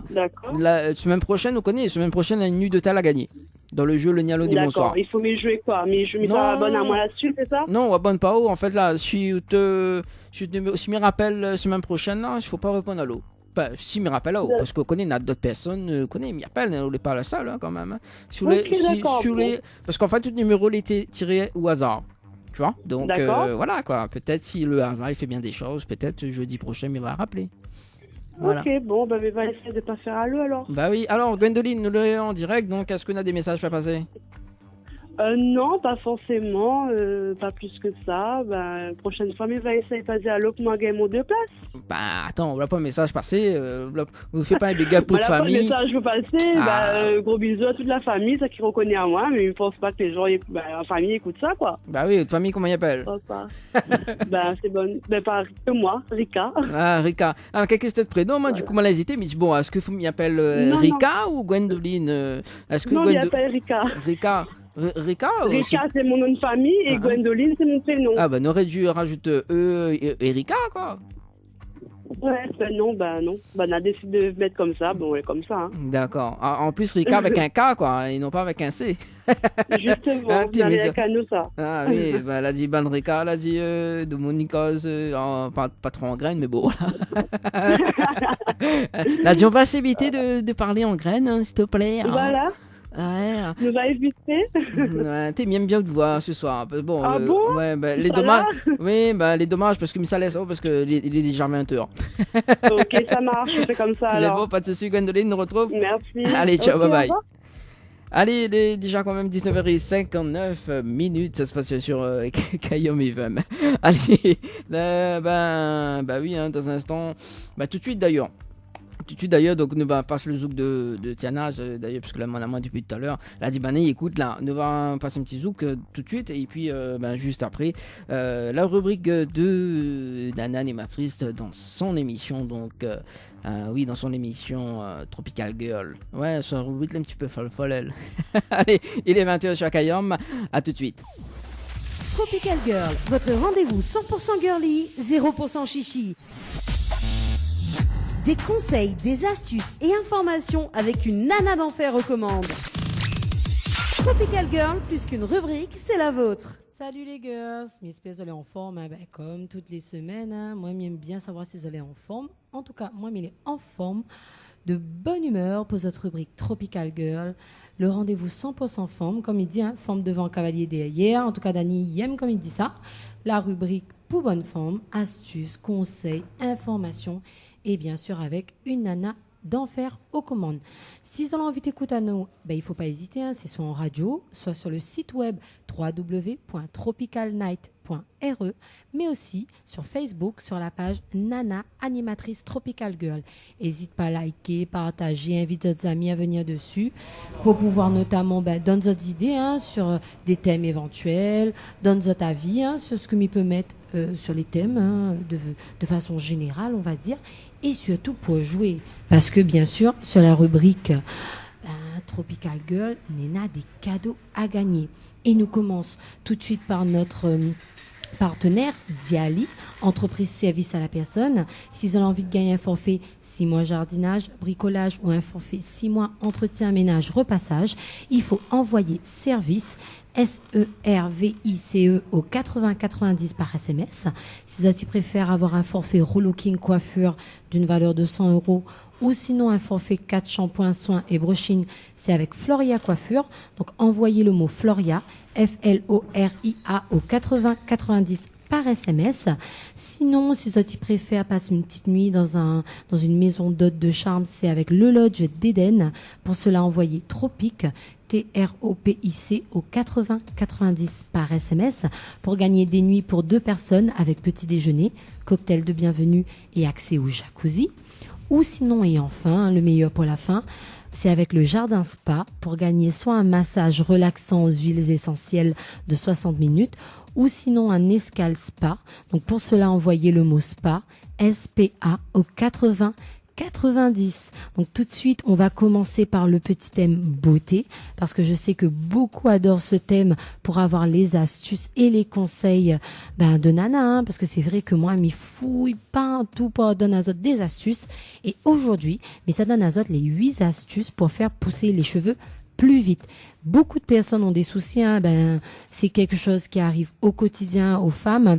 la semaine prochaine, on connaît, semaine prochaine, une nuit de tal à gagner. Dans le jeu Le Nialo des Bonsoirs. D'accord, il faut m'y jouer quoi? Mais je m'y abonne à moi là-dessus, c'est ça? Non, on abonne pas haut. En fait, là, si tu me rappelles semaine prochaine, là, il faut pas répondre à l'eau. si me rappelle, parce qu'on connaît d'autres personnes, connaît, me rappelle, on n'est pas la seule quand même. Hein. Parce qu'en fait, tout numéro il était tiré au hasard. Tu vois, donc voilà quoi. Peut-être si le hasard il fait bien des choses, peut-être jeudi prochain il va rappeler. Voilà. Ok, bon, bah, mais va essayer de pas faire à l'eau alors. Bah oui, alors Gwendoline, nous le en direct, donc est-ce qu'on a des messages à passer? Non, pas forcément, pas plus que ça. Bah, prochaine fois, mais va essayer de passer à l'eau pour moi gagner mon 2 places. Bah attends, on n'a pas un message passé, vous faites pas un big up pour de famille. Voilà, pas le message vous passer, gros bisous à toute la famille, ça qui reconnaît à moi, mais ils ne pensent pas que les gens, la famille écoute ça, quoi. Bah oui, votre famille, comment il appelle? Bah c'est bon, bah pas que moi, Rika. Ah, Rika. Alors, quel que c'était le prénom, moi, du coup, moi, j'ai hésité, mais bon, est-ce que vous m'y appelle Rika ou Gwendoline? Non, il appelle Rika. Rika c'est mon nom de famille et Gwendoline c'est mon prénom. Ah bah on aurait dû rajouter et Rika quoi. Ouais, non, bah non. Bah on a décidé de mettre comme ça, bon on est comme ça. Hein. D'accord. En plus Rika avec un K quoi, et non pas avec un C. Justement, avec un nous ça. Ah oui, bah elle a dit ban Rika, elle a dit de Monicos, pas trop en graines mais bon. Elle a dit on va s'éviter de parler en graines, hein, s'il te plaît. Hein. Voilà. Ouais. Nous va éviter. Ouais, t'es bien de voir ce soir. Bon, bon ouais, bah, les dommages. Oui, bah les dommages parce que ça laisse parce que il est déjà 20h. Ok, ça marche, on fait comme ça alors. Bon, pas de soucis, Gwendoline nous retrouve. Merci. Allez, ciao, bye bye. Allez, il est déjà quand même 19h59 minutes, ça se passe sur Kayom FM. Allez, bah oui, hein, dans un instant, bah tout de suite d'ailleurs. Donc nous va passer le zouk de Tiana, d'ailleurs, parce que là, mon amant depuis tout à l'heure, elle a dit, écoute, là, nous va passer un petit zouk tout de suite, et puis, juste après, la rubrique de Nana animatrice dans son émission, donc, dans son émission Tropical Girl. Ouais, son rubrique un petit peu folle, elle. Allez, il est 20h sur Kayom, à tout de suite. Tropical Girl, votre rendez-vous 100% girly, 0% chichi. Des conseils, des astuces et informations avec une nana d'enfer aux commandes. Tropical Girl, plus qu'une rubrique, c'est la vôtre. Salut les girls, j'espère que vous allez en forme, hein, comme toutes les semaines. Hein, moi, j'aime bien savoir si vous allez en forme. En tout cas, moi, il est en forme, de bonne humeur pour votre rubrique Tropical Girl. Le rendez-vous 100% forme, comme il dit, hein, forme devant cavalier derrière. En tout cas, Dani il aime comme il dit ça. La rubrique pour bonne forme, astuces, conseils, informations. Et bien sûr, avec une nana d'enfer aux commandes. Si vous avez envie d'écouter à nous, il ne faut pas hésiter. Hein, c'est soit en radio, soit sur le site web www.tropicalnight.re, mais aussi sur Facebook, sur la page Nana Animatrice Tropical Girl. N'hésite pas à liker, partager, inviter d'autres amis à venir dessus pour pouvoir notamment donner d'autres idées hein, sur des thèmes éventuels, donner d'autres avis hein, sur ce que m'y peut mettre sur les thèmes hein, de façon générale, on va dire. Et surtout pour jouer. Parce que bien sûr, sur la rubrique Tropical Girl, Nena a des cadeaux à gagner. Et nous commençons tout de suite par notre partenaire, Diali, entreprise service à la personne. Si vous avez envie de gagner un forfait 6 mois jardinage, bricolage ou un forfait 6 mois entretien, ménage, repassage, il faut envoyer service SERVICE au 8090 par SMS. Si vous préférez avoir un forfait relooking coiffure d'une valeur de 100 € ou sinon un forfait 4 shampoings, soins et brushing, c'est avec Floria Coiffure. Donc envoyez le mot Floria, FLORIA au 8090 par SMS. Sinon, si vous préférez passer une petite nuit dans une maison d'hôte de charme, c'est avec le Lodge d'Éden. Pour cela, envoyez Tropic, TROPIC au 8090 par SMS pour gagner des nuits pour 2 personnes avec petit déjeuner, cocktail de bienvenue et accès au jacuzzi. Ou sinon, et enfin, le meilleur pour la fin, c'est avec le Jardin Spa pour gagner soit un massage relaxant aux huiles essentielles de 60 minutes ou sinon un escale spa. Donc pour cela, envoyez le mot spa, SPA au 8090. Donc tout de suite, on va commencer par le petit thème beauté parce que je sais que beaucoup adorent ce thème pour avoir les astuces et les conseils de Nana hein, parce que c'est vrai que moi, je m'y fouille pas tout pour donner à des astuces. Et aujourd'hui, ça donne à les 8 astuces pour faire pousser les cheveux plus vite. Beaucoup de personnes ont des soucis, hein, c'est quelque chose qui arrive au quotidien aux femmes.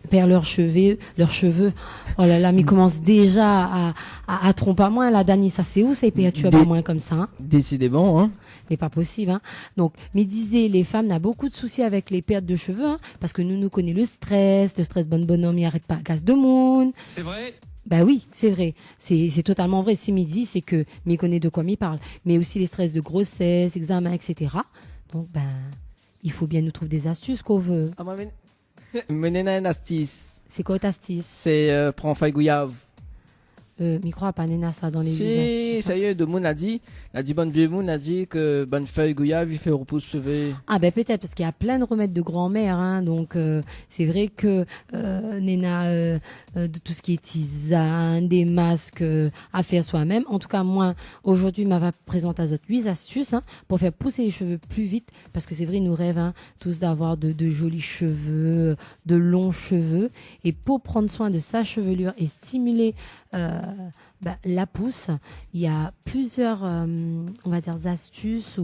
perdent leurs cheveux. Oh là là, mais ils commencent déjà à tromper à moins. La Dani, ça c'est où ça paye tu as pas moins comme ça, hein? Décidément, hein. Mais pas possible, hein. Donc, mais disait, les femmes n'ont beaucoup de soucis avec les pertes de cheveux, hein, parce que nous connaissons le stress bonhomme, il arrête pas, casse de monde. C'est vrai? Bah oui, c'est vrai. C'est totalement vrai. Si midi, c'est que, mais connaît de quoi m'y parle. Mais aussi les stress de grossesse, examen, etc. Donc, il faut bien nous trouver des astuces qu'on veut. Ah, moi, menena une astuce. C'est quoi ta astuce? C'est prends feuille gouyave. Micro a pas néna ça dans les Si, ça y est, de Moon a dit bonne vieille Moon a dit que bonne feuille gouyave, il fait repousse cheveux. Ah ben peut-être, parce qu'il y a plein de remèdes de grand-mère, hein, donc c'est vrai que néna, de tout ce qui est tisane, des masques à faire soi-même. En tout cas, moi, aujourd'hui, m'a présenté à 8 astuces, hein, pour faire pousser les cheveux plus vite, parce que c'est vrai, nous rêvons, hein, tous d'avoir de jolis cheveux, de longs cheveux, et pour prendre soin de sa chevelure et stimuler la pousse, il y a plusieurs, on va dire, astuces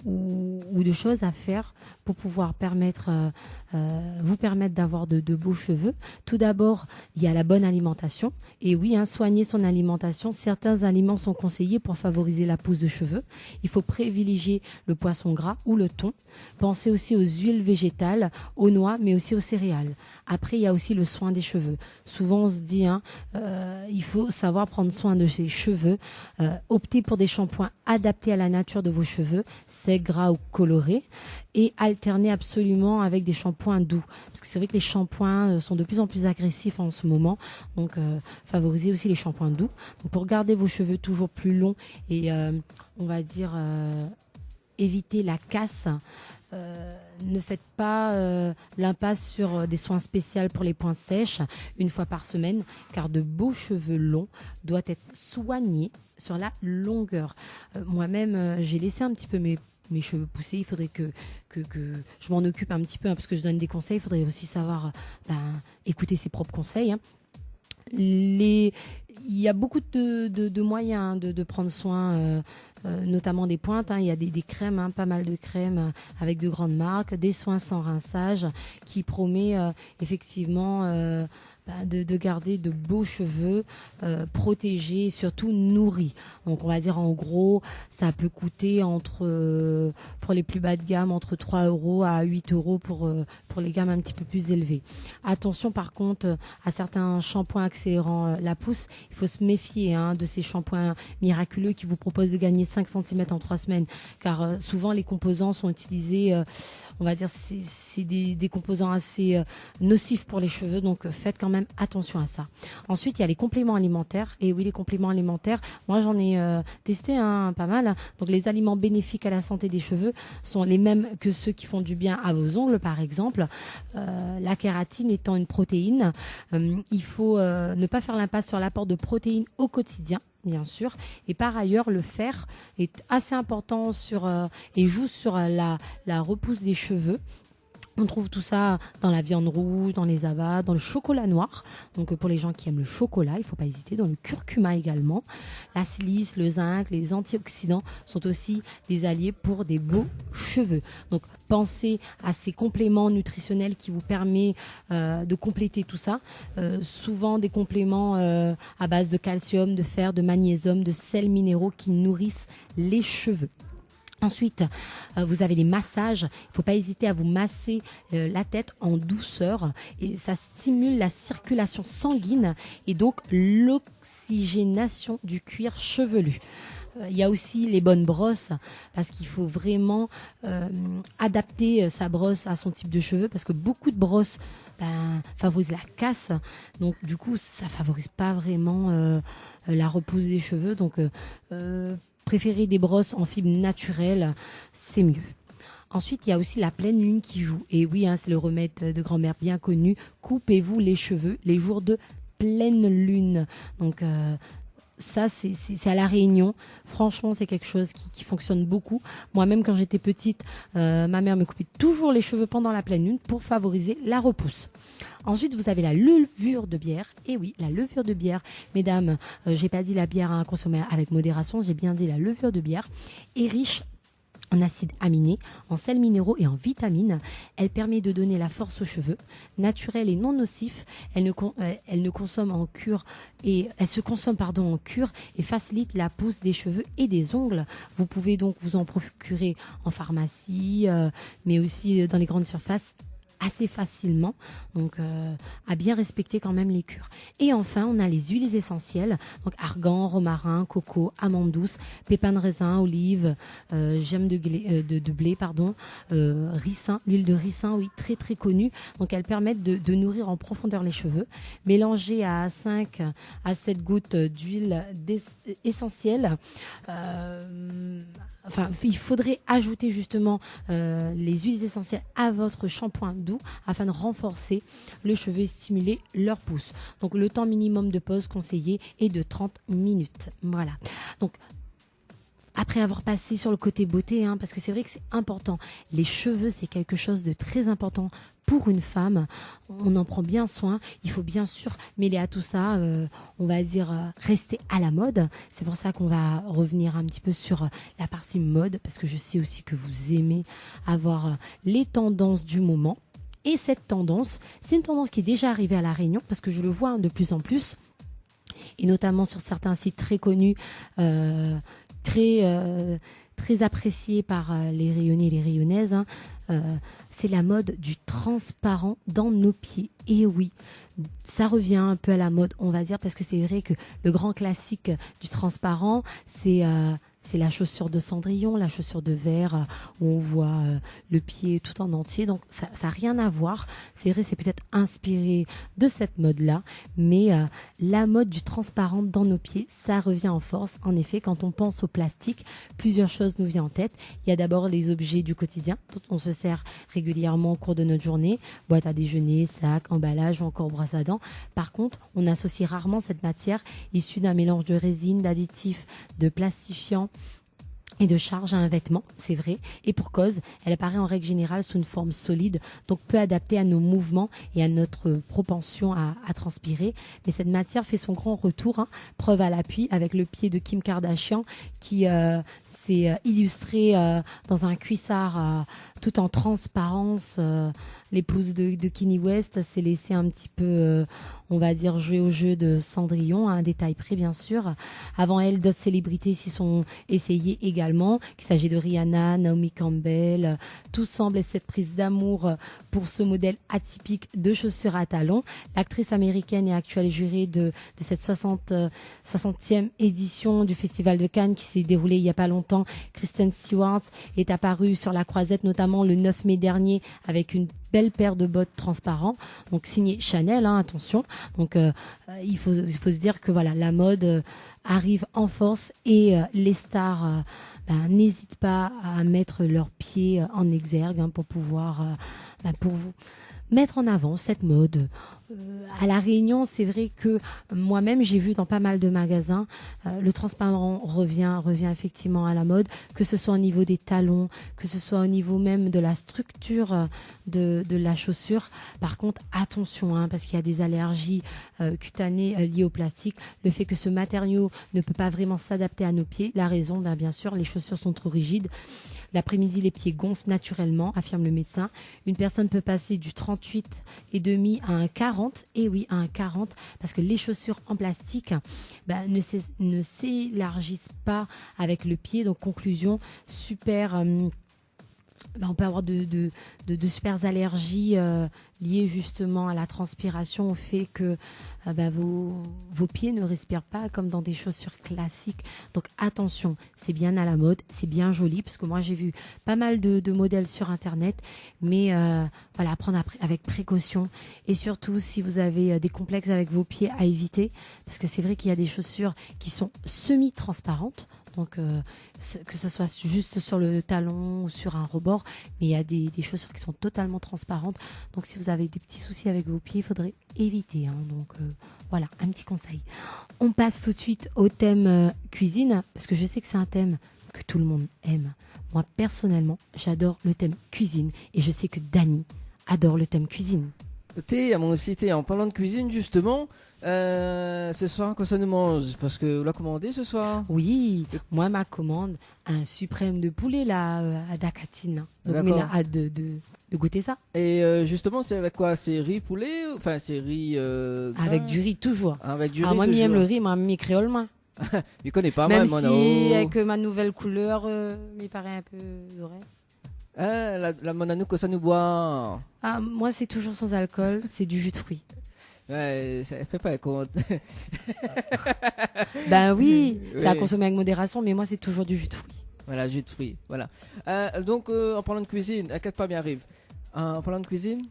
ou de choses à faire pour pouvoir vous permettre d'avoir de beaux cheveux. Tout d'abord, il y a la bonne alimentation. Et oui, hein, soigner son alimentation. Certains aliments sont conseillés pour favoriser la pousse de cheveux. Il faut privilégier le poisson gras ou le thon. Pensez aussi aux huiles végétales, aux noix, mais aussi aux céréales. Après, il y a aussi le soin des cheveux. Souvent, on se dit, il faut savoir prendre soin de ses cheveux. Optez pour des shampoings adaptés à la nature de vos cheveux, secs, gras ou colorés, et alternez absolument avec des shampoings doux. Parce que c'est vrai que les shampoings sont de plus en plus agressifs en ce moment. Donc, favorisez aussi les shampoings doux. Donc, pour garder vos cheveux toujours plus longs et, on va dire, éviter la casse, ne faites pas l'impasse sur des soins spéciaux pour les points sèches une fois par semaine, car de beaux cheveux longs doivent être soignés sur la longueur. Moi-même, j'ai laissé un petit peu mes cheveux pousser. Il faudrait que je m'en occupe un petit peu, hein, parce que je donne des conseils. Il faudrait aussi savoir écouter ses propres conseils, hein. Il y a beaucoup de moyens de prendre soin, notamment des pointes, hein. Il y a des crèmes, hein, pas mal de crèmes avec de grandes marques, des soins sans rinçage qui promet effectivement de garder de beaux cheveux protégés et surtout nourris. Donc on va dire en gros, ça peut coûter pour les plus bas de gamme entre 3 € à 8 € pour les gammes un petit peu plus élevées. Attention par contre à certains shampoings accélérant la pousse. Il faut se méfier, hein, de ces shampoings miraculeux qui vous proposent de gagner 5 cm en 3 semaines, car souvent les composants sont utilisés, on va dire c'est des composants assez nocifs pour les cheveux, donc faites quand même attention à ça. Ensuite, il y a les compléments alimentaires. Et oui, les compléments alimentaires, moi j'en ai testé pas mal. Donc les aliments bénéfiques à la santé des cheveux sont les mêmes que ceux qui font du bien à vos ongles, par exemple. La kératine étant une protéine, il faut ne pas faire l'impasse sur l'apport de protéines au quotidien, bien sûr. Et par ailleurs, le fer est assez important et joue sur la repousse des cheveux. On trouve tout ça dans la viande rouge, dans les abats, dans le chocolat noir. Donc pour les gens qui aiment le chocolat, il ne faut pas hésiter. Dans le curcuma également. La silice, le zinc, les antioxydants sont aussi des alliés pour des beaux cheveux. Donc pensez à ces compléments nutritionnels qui vous permettent de compléter tout ça. Souvent des compléments à base de calcium, de fer, de magnésium, de sels minéraux qui nourrissent les cheveux. Ensuite, vous avez les massages. Il ne faut pas hésiter à vous masser la tête en douceur, et ça stimule la circulation sanguine et donc l'oxygénation du cuir chevelu. Il y a aussi les bonnes brosses, parce qu'il faut vraiment adapter sa brosse à son type de cheveux, parce que beaucoup de brosses favorisent la casse, donc du coup ça favorise pas vraiment la repousse des cheveux. Donc préférez des brosses en fibres naturelles, c'est mieux. Ensuite, il y a aussi la pleine lune qui joue. Et oui, hein, c'est le remède de grand-mère bien connu. Coupez-vous les cheveux les jours de pleine lune. Donc ça, c'est à La Réunion. Franchement, c'est quelque chose qui fonctionne beaucoup. Moi-même, quand j'étais petite, ma mère me coupait toujours les cheveux pendant la pleine lune pour favoriser la repousse. Ensuite, vous avez la levure de bière. Et oui, la levure de bière. Mesdames, j'ai pas dit la bière à consommer avec modération, j'ai bien dit la levure de bière est riche en acides aminés, en sels minéraux et en vitamines. Elle permet de donner la force aux cheveux, naturelle et non nocif. Elle se consomme en cure et facilite la pousse des cheveux et des ongles. Vous pouvez donc vous en procurer en pharmacie, mais aussi dans les grandes surfaces assez facilement, donc à bien respecter quand même les cures. Et enfin, on a les huiles essentielles, donc argan, romarin, coco, amande douce, pépins de raisin, olive, gemme de blé, ricin, l'huile de ricin, oui, très très connue. Donc elles permettent de nourrir en profondeur les cheveux. Mélangées à 5 à 7 gouttes d'huile essentielle. Il faudrait ajouter justement les huiles essentielles à votre shampoing doux afin de renforcer le cheveu et stimuler leur pousse. Donc le temps minimum de pause conseillé est de 30 minutes. Voilà. Donc après avoir passé sur le côté beauté, parce que c'est vrai que c'est important. Les cheveux, c'est quelque chose de très important pour une femme. On en prend bien soin. Il faut bien sûr mêler à tout ça, on va dire, rester à la mode. C'est pour ça qu'on va revenir un petit peu sur la partie mode, parce que je sais aussi que vous aimez avoir les tendances du moment. Et cette tendance, c'est une tendance qui est déjà arrivée à La Réunion, parce que je le vois de plus en plus, et notamment sur certains sites très connus, très appréciés par les Rayonnais et les Rayonnaises. C'est la mode du transparent dans nos pieds. Et oui, ça revient un peu à la mode, on va dire, parce que c'est vrai que le grand classique du transparent, c'est la chaussure de Cendrillon, la chaussure de verre, où on voit le pied tout en entier. Donc ça n'a rien à voir. C'est vrai, c'est peut-être inspiré de cette mode-là, mais la mode du transparent dans nos pieds, ça revient en force. En effet, quand on pense au plastique, plusieurs choses nous viennent en tête. Il y a d'abord les objets du quotidien, dont on se sert régulièrement au cours de notre journée, boîte à déjeuner, sac, emballage ou encore brosse à dents. Par contre, on associe rarement cette matière issue d'un mélange de résine, d'additifs, de plastifiants et de charge à un vêtement, c'est vrai, et pour cause, elle apparaît en règle générale sous une forme solide, donc peu adaptée à nos mouvements et à notre propension à transpirer. Mais cette matière fait son grand retour, preuve à l'appui avec le pied de Kim Kardashian qui s'est illustré dans un cuissard tout en transparence. L'épouse de Kanye West s'est laissée un petit peu, on va dire, jouer au jeu de Cendrillon, à un détail près bien sûr. Avant elle, d'autres célébrités s'y sont essayées également, qu'il s'agit de Rihanna, Naomi Campbell. Tout semble cette prise d'amour pour ce modèle atypique de chaussures à talons. L'actrice américaine et actuelle jurée de cette 60e édition du Festival de Cannes qui s'est déroulée il n'y a pas longtemps, Kristen Stewart, est apparue sur la croisette notamment le 9 mai dernier avec une belle paire de bottes transparents, donc signé Chanel, attention. Donc il faut se dire que voilà, la mode arrive en force et les stars n'hésitent pas à mettre leurs pieds en exergue pour pouvoir pour vous mettre en avant cette mode. À La Réunion, c'est vrai que moi-même, j'ai vu dans pas mal de magasins, le transparent revient effectivement à la mode, que ce soit au niveau des talons, que ce soit au niveau même de la structure de la chaussure. Par contre, attention, parce qu'il y a des allergies cutanées liées au plastique. Le fait que ce matériau ne peut pas vraiment s'adapter à nos pieds. La raison, bien sûr, les chaussures sont trop rigides. L'après-midi, les pieds gonflent naturellement, affirme le médecin. Une personne peut passer du 38,5 à un 40, et oui, à un 40, parce que les chaussures en plastique ne s'élargissent pas avec le pied. Donc, conclusion, on peut avoir de super allergies liées justement à la transpiration, au fait que vos pieds ne respirent pas comme dans des chaussures classiques. Donc attention, c'est bien à la mode, c'est bien joli, parce que moi j'ai vu pas mal de modèles sur internet, mais voilà, prendre avec précaution, et surtout si vous avez des complexes avec vos pieds, à éviter, parce que c'est vrai qu'il y a des chaussures qui sont semi-transparentes. Donc, que ce soit juste sur le talon ou sur un rebord, mais il y a des chaussures qui sont totalement transparentes. Donc, si vous avez des petits soucis avec vos pieds, il faudrait éviter. Donc, voilà, un petit conseil. On passe tout de suite au thème cuisine, parce que je sais que c'est un thème que tout le monde aime. Moi, personnellement, j'adore le thème cuisine, et je sais que Dani adore le thème cuisine. Moi aussi, en parlant de cuisine, justement, ce soir, quoi ça nous mange? Parce que vous l'a commandé ce soir? Oui, moi, ma commande, un suprême de poulet, là, à Dakatine. Donc, D'accord. on a hâte de goûter ça. Et justement, c'est avec quoi? C'est riz poulet? Enfin, c'est riz. Avec gras? du riz, toujours. Avec du Ah, riz. moi, j'aime le toujours. riz, moi, mi créole, moi. Il connaît pas Même mal, si, mon avec ma nouvelle couleur, m'y paraît un peu doré. la monanou que ça nous boit. Ah, moi, c'est toujours sans alcool, c'est du jus de fruits. Ouais, ça fait pas compte. Ben oui, c'est à Oui. consommer avec modération, mais moi, c'est toujours du jus de fruits. Voilà, jus de fruits. Voilà. Donc, en parlant de cuisine, inquiète pas, m'y arrive. En parlant de cuisine,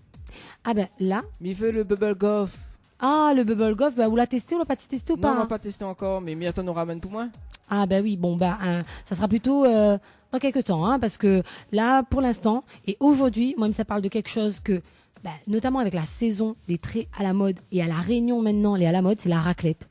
Ah ben là, m'y fait le bubble goff. le bubble goff, ben, vous l'avez testé ou l'a pas testé ou Non, pas on va hein pas testé encore, mais Myrton nous ramène pour moi. Ah ben oui, bon ça sera plutôt dans quelques temps, hein, parce que là, pour l'instant, et aujourd'hui, moi, ça parle de quelque chose que, notamment avec la saison, les très à la mode, et à la Réunion maintenant, les à la mode, c'est la raclette.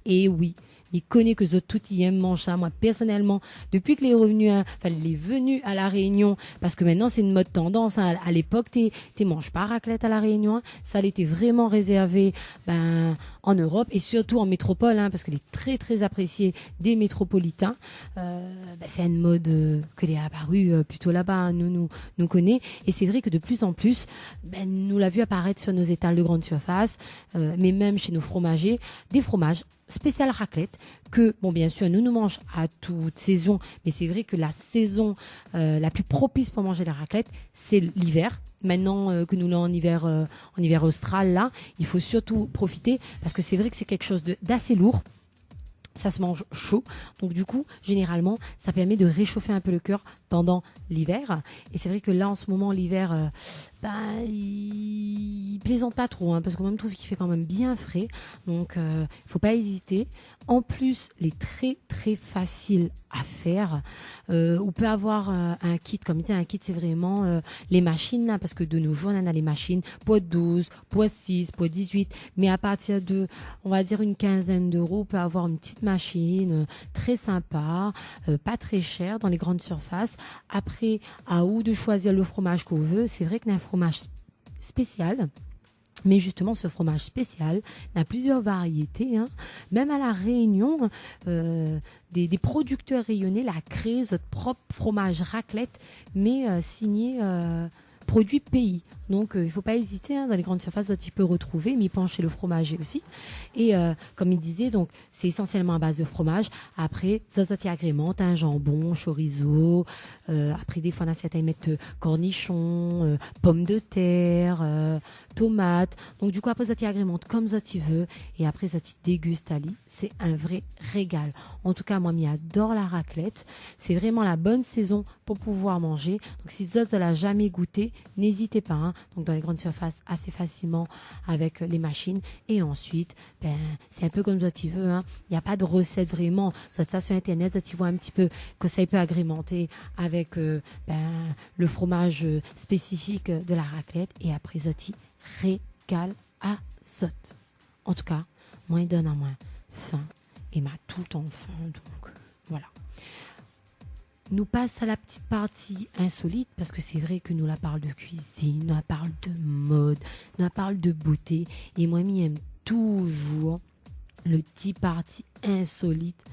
Et oui, il connaît que tout y aime mange ça. Moi, personnellement, depuis que les revenus, les venus à la Réunion, parce que maintenant c'est une mode tendance. Hein, à l'époque, t'es manges pas raclette à la Réunion. Hein, ça l'était vraiment réservé, en Europe et surtout en métropole, hein, parce que est très très apprécié des métropolitains. C'est une mode que est apparue plutôt là-bas. Hein, nous connaît. Et c'est vrai que de plus en plus, nous l'a vu apparaître sur nos étals de grande surface, mais même chez nos fromagers, des fromages spécial raclette que, bon, bien sûr, nous mangeons à toute saison, mais c'est vrai que la saison la plus propice pour manger la raclette, c'est l'hiver. Maintenant que nous l'avons en hiver austral, là, il faut surtout profiter parce que c'est vrai que c'est quelque chose d'assez lourd. Ça se mange chaud, donc du coup, généralement, ça permet de réchauffer un peu le cœur pendant l'hiver. Et c'est vrai que là, en ce moment, l'hiver, il plaisante pas trop, hein, parce qu'on même trouve qu'il fait quand même bien frais. Donc, il faut pas hésiter. En plus, les très très facile à faire. On peut avoir un kit, comme il dit, un kit, c'est vraiment les machines, là, parce que de nos jours, on a les machines poids 12, poids 6, poids 18, mais à partir de, on va dire, une quinzaine d'euros, on peut avoir une petite machine très sympa, pas très chère dans les grandes surfaces. Après, à vous de choisir le fromage qu'on veut. C'est vrai qu'on a un fromage spécial. Mais justement, ce fromage spécial a plusieurs variétés. Hein. Même à la Réunion, des producteurs rayonnés la créé votre propre fromage raclette, mais signé produit pays. Donc, il ne faut pas hésiter, hein, dans les grandes surfaces, tu peux retrouver, mais penche chez le fromager aussi. Et comme il disait, donc c'est essentiellement à base de fromage. Après, zozotti agrémente, un jambon, chorizo. Après, des fois, on a certains mettent cornichons, pommes de terre, tomates. Donc, du coup, après, zozotti agrémente comme zozotti veut. Et après, zozotti déguste ali. C'est un vrai régal. En tout cas, moi, j'adore la raclette. C'est vraiment la bonne saison pour pouvoir manger. Donc, si zozotti l'a jamais goûté, n'hésitez pas. Hein. Donc, dans les grandes surfaces, assez facilement avec les machines. Et ensuite, c'est un peu comme zozotti veut. Hein. Il n'y a pas de recette vraiment. Ça sur Internet, zozotti voit un petit peu que ça peut agrémenter avec le fromage spécifique de la raclette. Et après, zozotti régale à zot. En tout cas, moi, il donne à moi faim et m'a tout en faim. Donc, voilà. Nous passe à la petite partie insolite, parce que c'est vrai que nous la parle de cuisine, nous la parle de mode, nous la parle de beauté. Et moi, j'aime toujours le petit parti insolite.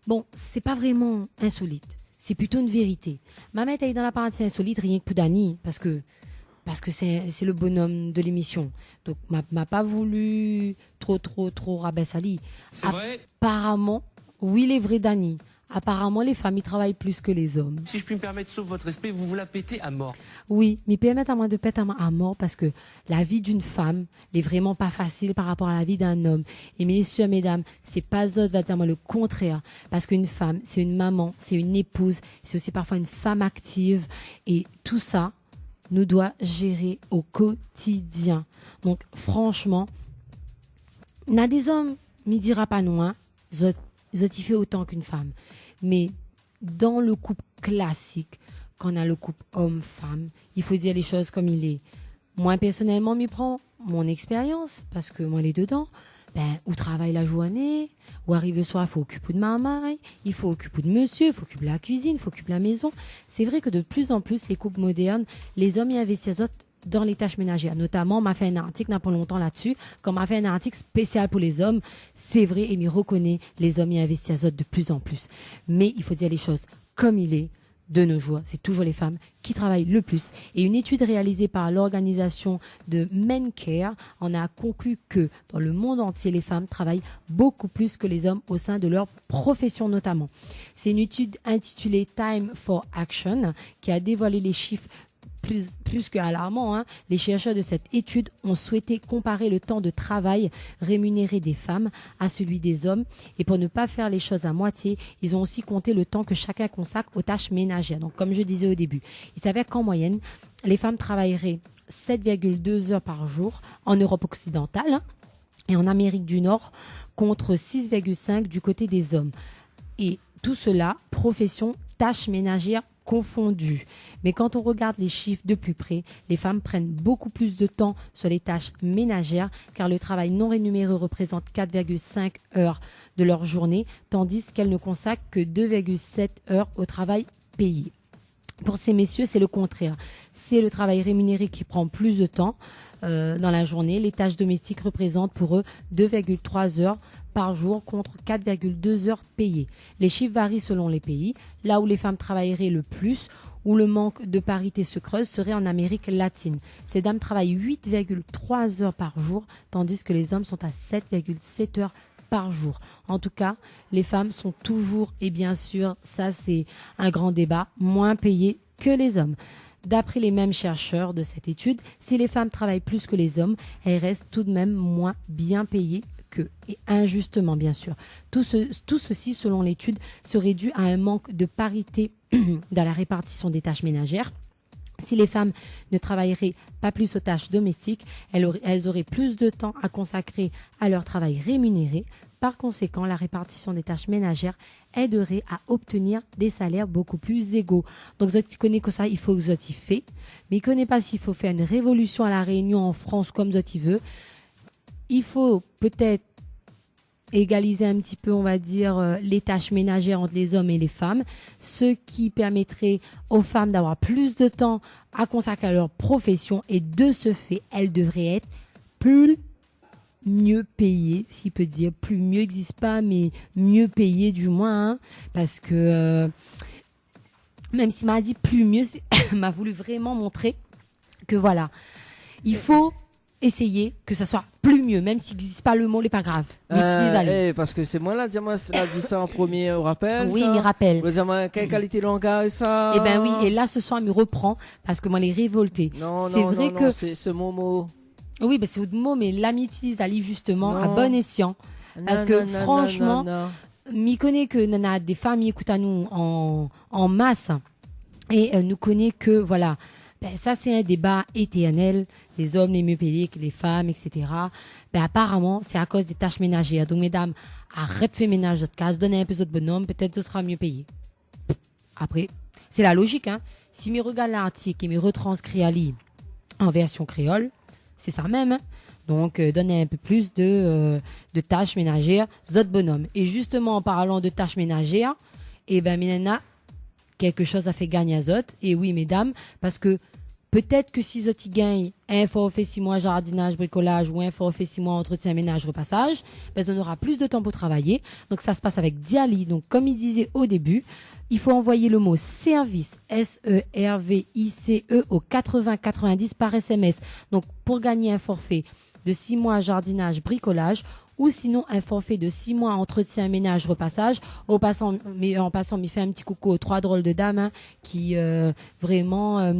Bon, c'est pas vraiment insolite, c'est plutôt une vérité. Ma mère est dans la partie insolite rien que pour Dani, parce que c'est le bonhomme de l'émission. Donc, m'a pas voulu trop rabaisser Ali. C'est vrai? Apparemment, oui, il est vrai, Dani. Apparemment, les femmes, ils travaillent plus que les hommes. Si je puis me permettre, sauf votre respect, vous vous la pétez à mort. Oui, mais permettre à moi de péter à mort parce que la vie d'une femme n'est vraiment pas facile par rapport à la vie d'un homme. Et messieurs, mesdames, c'est pas autre, va dire moi le contraire. Parce qu'une femme, c'est une maman, c'est une épouse, c'est aussi parfois une femme active. Et tout ça nous doit gérer au quotidien. Donc, franchement, n'a des hommes, m'y dira pas non, hein. Zoti fait autant qu'une femme. Mais dans le couple classique, quand on a le couple homme-femme, il faut dire les choses comme il est. Moi, personnellement, m'y prends mon expérience, parce que moi, les dedans, ou travaille la journée, ou arrive le soir, il faut occuper de maman, il faut occuper de monsieur, il faut occuper de la cuisine, il faut occuper de la maison. C'est vrai que de plus en plus, les couples modernes, les hommes y investissent dans les tâches ménagères. Notamment, on m'a fait un article, n'a pas longtemps là-dessus, quand on m'a fait un article spécial pour les hommes. C'est vrai, et m'y reconnaît, les hommes y investissent de plus en plus. Mais il faut dire les choses comme il est. De nos jours, c'est toujours les femmes qui travaillent le plus. Et une étude réalisée par l'organisation de MenCare en a conclu que dans le monde entier, les femmes travaillent beaucoup plus que les hommes au sein de leur profession notamment. C'est une étude intitulée Time for Action qui a dévoilé les chiffres plus que alarmant, hein. Les chercheurs de cette étude ont souhaité comparer le temps de travail rémunéré des femmes à celui des hommes. Et pour ne pas faire les choses à moitié, ils ont aussi compté le temps que chacun consacre aux tâches ménagères. Donc, comme je disais au début, il s'avère qu'en moyenne, les femmes travailleraient 7,2 heures par jour en Europe occidentale, hein, et en Amérique du Nord contre 6,5 du côté des hommes. Et tout cela, profession, tâches ménagères confondues. Mais quand on regarde les chiffres de plus près, les femmes prennent beaucoup plus de temps sur les tâches ménagères car le travail non rémunéré représente 4,5 heures de leur journée, tandis qu'elles ne consacrent que 2,7 heures au travail payé. Pour ces messieurs, c'est le contraire. C'est le travail rémunéré qui prend plus de temps dans la journée. Les tâches domestiques représentent pour eux 2,3 heures par jour contre 4,2 heures payées. Les chiffres varient selon les pays. Là où les femmes travailleraient le plus, où le manque de parité se creuse, serait en Amérique latine. Ces dames travaillent 8,3 heures par jour, tandis que les hommes sont à 7,7 heures par jour. En tout cas, les femmes sont toujours, et bien sûr, ça c'est un grand débat, moins payées que les hommes. D'après les mêmes chercheurs de cette étude, si les femmes travaillent plus que les hommes, elles restent tout de même moins bien payées qu'eux, et injustement bien sûr. Tout ceci, selon l'étude, serait dû à un manque de parité dans la répartition des tâches ménagères. Si les femmes ne travailleraient pas plus aux tâches domestiques, elles auraient plus de temps à consacrer à leur travail rémunéré. Par conséquent, la répartition des tâches ménagères aiderait à obtenir des salaires beaucoup plus égaux. Donc, vous connaissez que ça, il faut que vous fait, mais il ne connaît pas s'il faut faire une révolution à la Réunion en France comme vous veut. Il faut peut-être égaliser un petit peu, on va dire, les tâches ménagères entre les hommes et les femmes, ce qui permettrait aux femmes d'avoir plus de temps à consacrer à leur profession et de ce fait, elles devraient être plus mieux payées, s'il peut dire. Plus mieux n'existe pas, mais mieux payées du moins, hein, parce que même s'il m'a dit plus mieux, m'a voulu vraiment montrer que voilà, il faut essayer que ça soit plus mieux, même s'il n'existe pas le mot, n'est pas grave. Parce que c'est moi là, dis-moi, là, dit ça en premier au rappel. Oui, il me rappelle. Dis-moi, quelle qualité de langage ça? Eh ben oui, et là ce soir, il me reprend parce que moi, les révolté. Non, c'est non, vrai non, que non, c'est ce mot. Oui, ben c'est autre mot, mais là, m'utilise Ali justement à bon escient. Parce que franchement, m'y connaît que nana, des familles écoutent à nous en masse et nous connaît que voilà. Ben, ça, c'est un débat éternel. Les hommes les mieux payés que les femmes, etc. Ben, apparemment, c'est à cause des tâches ménagères. Donc, mesdames, arrête de faire ménage de votre case, donnez un peu de bonhomme, peut-être ce sera mieux payé. Après, c'est la logique, hein. Si me regarde l'article et me retranscrit à lire en version créole, c'est ça même, hein. Donc, donnez un peu plus de tâches ménagères, zot bonhomme. Et justement, en parlant de tâches ménagères, eh ben, Minena, quelque chose a fait gagner à Zot. Et oui, mesdames, parce que peut-être que si Zot y gagne un forfait 6 mois jardinage, bricolage ou un forfait 6 mois entretien, ménage, repassage, ben, on aura plus de temps pour travailler. Donc, ça se passe avec Diali. Donc, comme il disait au début, il faut envoyer le mot service, SERVICE, au 8090 par SMS. Donc, pour gagner un forfait de 6 mois jardinage, bricolage, ou sinon un forfait de 6 mois entretien, ménage, repassage. En passant, m'y fait un petit coucou aux 3 drôles de dames, hein, qui vraiment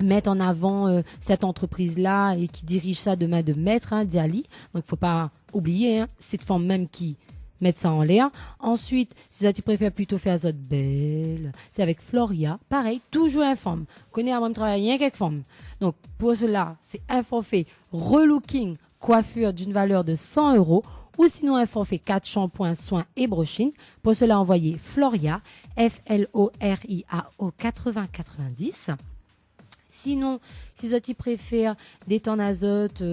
mettent en avant cette entreprise-là et qui dirigent ça de main de maître, hein, Diali. Donc, faut pas oublier, hein, cette femme même qui met ça en l'air. Ensuite, si tu préfères plutôt faire Zot belle, c'est avec Floria. Pareil, toujours un femme. Connais à moi travailler rien qu'avec femme. Donc, pour cela, c'est un forfait relooking, coiffure d'une valeur de 100 € ou sinon un forfait 4 shampoings, soins et brochines. Pour cela, envoyez Floria, FLORIA au 8090. Sinon, si vous préfèrent des temps d'azote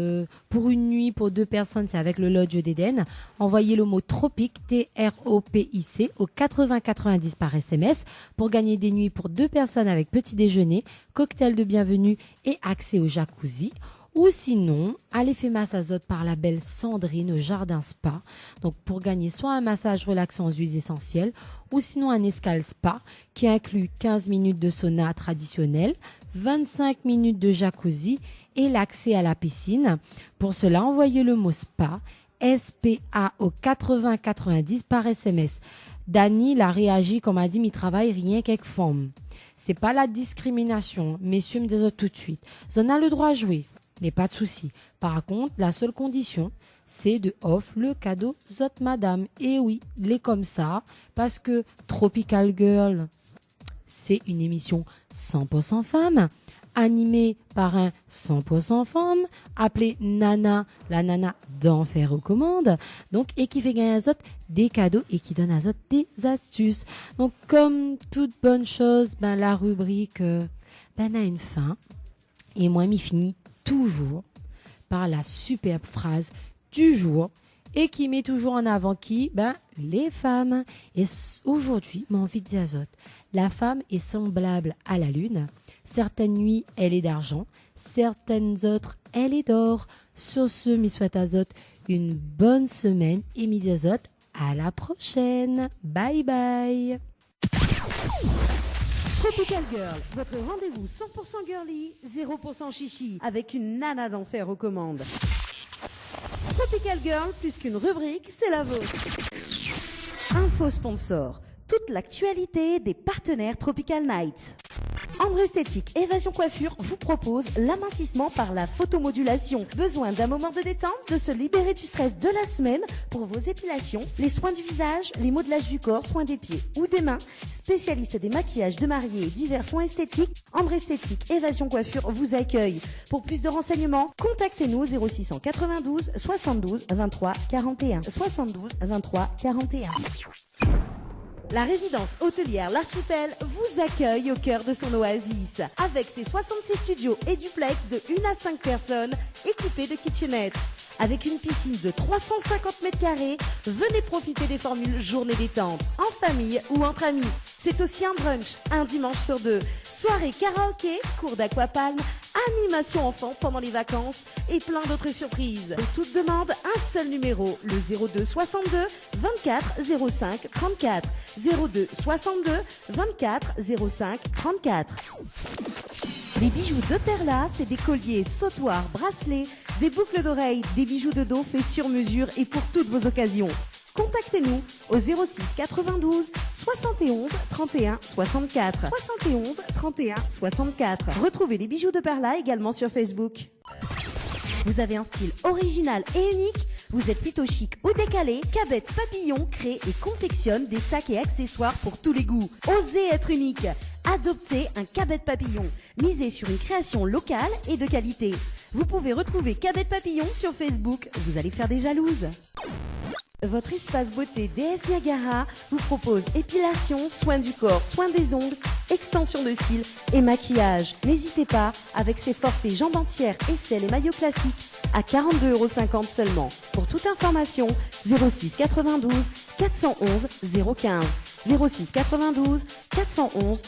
pour une nuit, pour 2 personnes, c'est avec le Lodge d'Éden. Envoyez le mot tropique, TROPIC, au 8090 par SMS pour gagner des nuits pour 2 personnes avec petit déjeuner, cocktail de bienvenue et accès au jacuzzi. Ou sinon, allez faire massage par la belle Sandrine au Jardin Spa. Donc, pour gagner soit un massage relaxant aux huiles essentielles, ou sinon un escale spa qui inclut 15 minutes de sauna traditionnel, 25 minutes de jacuzzi et l'accès à la piscine. Pour cela, envoyez le mot spa, SPA au 8090 par SMS. Dani l'a réagi comme a dit, mi travaille rien qu'avec femme. C'est pas la discrimination, messieurs me disent tout de suite. Vous en avez le droit à jouer. Mais pas de souci. Par contre, la seule condition, c'est de offre le cadeau zot madame. Et oui, les comme ça, parce que Tropical Girl, c'est une émission 100% femme, animée par un 100% femme, appelée Nana, la nana d'Enfer aux commandes, donc, et qui fait gagner à Zot des cadeaux et qui donne à Zot des astuces. Donc, comme toute bonne chose, la rubrique, a une fin. Et moi, m'y finis toujours par la superbe phrase du jour et qui met toujours en avant qui? Les femmes. Et aujourd'hui, m'a envie de dire Zot, la femme est semblable à la lune. Certaines nuits, elle est d'argent. Certaines autres, elle est d'or. Sur ce, m'y souhaite à Zot une bonne semaine et m'y dit Zot à la prochaine. Bye bye. Tropical Girl, votre rendez-vous 100% girly, 0% chichi, avec une nana d'enfer aux commandes. Tropical Girl, plus qu'une rubrique, c'est la vôtre. Info sponsor, toute l'actualité des partenaires Tropical Nights. Ambre Esthétique Évasion Coiffure vous propose l'amincissement par la photomodulation. Besoin d'un moment de détente, de se libérer du stress de la semaine pour vos épilations, les soins du visage, les modelages du corps, soins des pieds ou des mains. Spécialiste des maquillages de mariés et divers soins esthétiques, Ambre Esthétique Évasion Coiffure vous accueille. Pour plus de renseignements, contactez-nous au 0692 72 23 41. 72 23 41. La résidence hôtelière L'Archipel vous accueille au cœur de son oasis. Avec ses 66 studios et duplex de 1 à 5 personnes équipés de kitchenettes. Avec une piscine de 350 mètres carrés, venez profiter des formules journée détente, en famille ou entre amis. C'est aussi un brunch, un dimanche sur 2. Soirée karaoké, cours d'aquapalme, animation enfant pendant les vacances et plein d'autres surprises. Pour toute demande, un seul numéro, le 02 62 24 05 34. 02 62 24 05 34. Les bijoux de Perla, c'est des colliers, sautoirs, bracelets, des boucles d'oreilles, des bijoux de dos faits sur mesure et pour toutes vos occasions. Contactez-nous au 06 92 71 31 64. 71 31 64. Retrouvez les bijoux de Perla également sur Facebook. Vous avez un style original et unique? Vous êtes plutôt chic ou décalé? Cabet Papillon crée et confectionne des sacs et accessoires pour tous les goûts. Osez être unique. Adoptez un Cabet Papillon. Misez sur une création locale et de qualité. Vous pouvez retrouver Cabet Papillon sur Facebook. Vous allez faire des jalouses. Votre espace beauté DS Niagara vous propose épilation, soins du corps, soins des ongles, extension de cils et maquillage. N'hésitez pas, avec ses forfaits jambes entières, aisselles et maillots classiques, à 42,50 € seulement. Pour toute information, 06 92 411 015. 06 92 411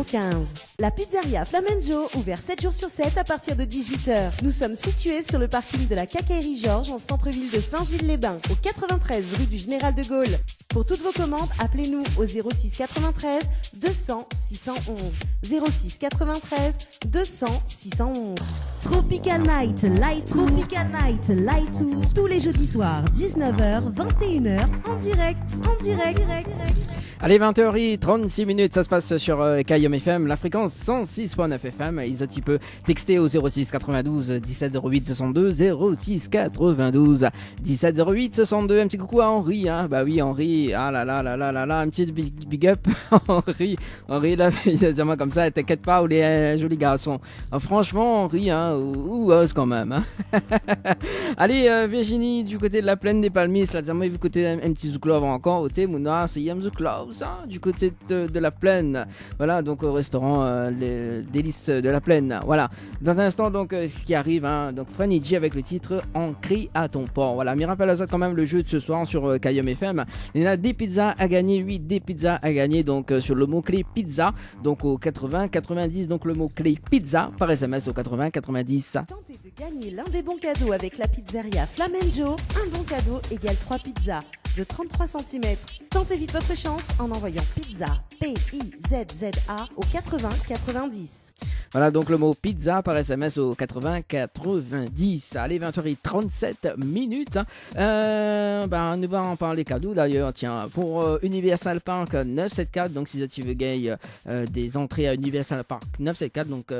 015. La pizzeria Flamenjo, ouvert 7 jours sur 7 à partir de 18h. Nous sommes situés sur le parking de la Quincaillerie Georges en centre-ville de Saint-Gilles-les-Bains, au 93 rue du Général de Gaulle. Pour toutes vos commandes, appelez-nous au 06 93 200 611. 06 93 200 611. Tropical Night Light Tour. Tropical Night Light Tour. Tous les jeudis soirs, 19h, 21h, en direct. Allez, 20h36, ça se passe sur KIOM FM, la fréquence 106.9 FM. Ils ont un petit peu texté au 06 92 17 08 62, 06 92 17 08 62. Un petit coucou à Henri, hein. Bah oui, Henri, Henri, ah là là là là là là, un petit big up, Henri là, évidemment comme ça, t'inquiète pas, il est un joli garçon. Franchement, Henri, hein, ou ose quand même. Hein. Allez, Virginie, du côté de la plaine des Palmistes, là, vous écoutez un petit Zouklov encore, au thé, Mouna, c'est Yam Zouklov, hein, du côté de la plaine. Voilà, donc au restaurant les Délices de la plaine. Voilà, dans un instant, donc, ce qui arrive, hein, donc Fanny G avec le titre On crie à ton port. Voilà, mais rappelle quand même le jeu de ce soir sur Kayom FM. Il y en a des pizzas à gagner, 8 des pizzas à gagner, donc sur le mot-clé pizza, donc au 80-90, donc le mot-clé pizza par SMS au 80-90. Tentez de gagner l'un des bons cadeaux avec la pizzeria Flamenjo. Un bon cadeau égale 3 pizzas de 33 cm. Tentez vite votre chance en envoyant pizza, P-I-Z-Z-A au 80-90. Voilà donc le mot pizza par SMS au 80-90. Allez, 20h37 minutes. Nous allons en parler cadeaux d'ailleurs. Tiens, pour Universal Park 974, donc si tu veux gagner des entrées à Universal Park 974, donc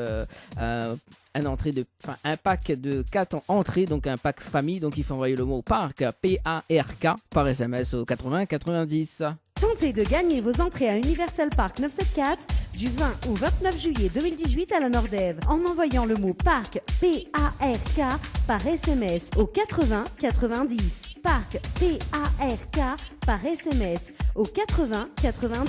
un pack de 4 entrées, donc un pack famille, donc il faut envoyer le mot parc, P-A-R-K, par SMS au 80-90. Tentez de gagner vos entrées à Universal Park 974 du 20 au 29 juillet 2018 à la Nordève en envoyant le mot parc, P-A-R-K, par SMS au 80-90. Parc, P-A-R-K, par SMS au 80-90.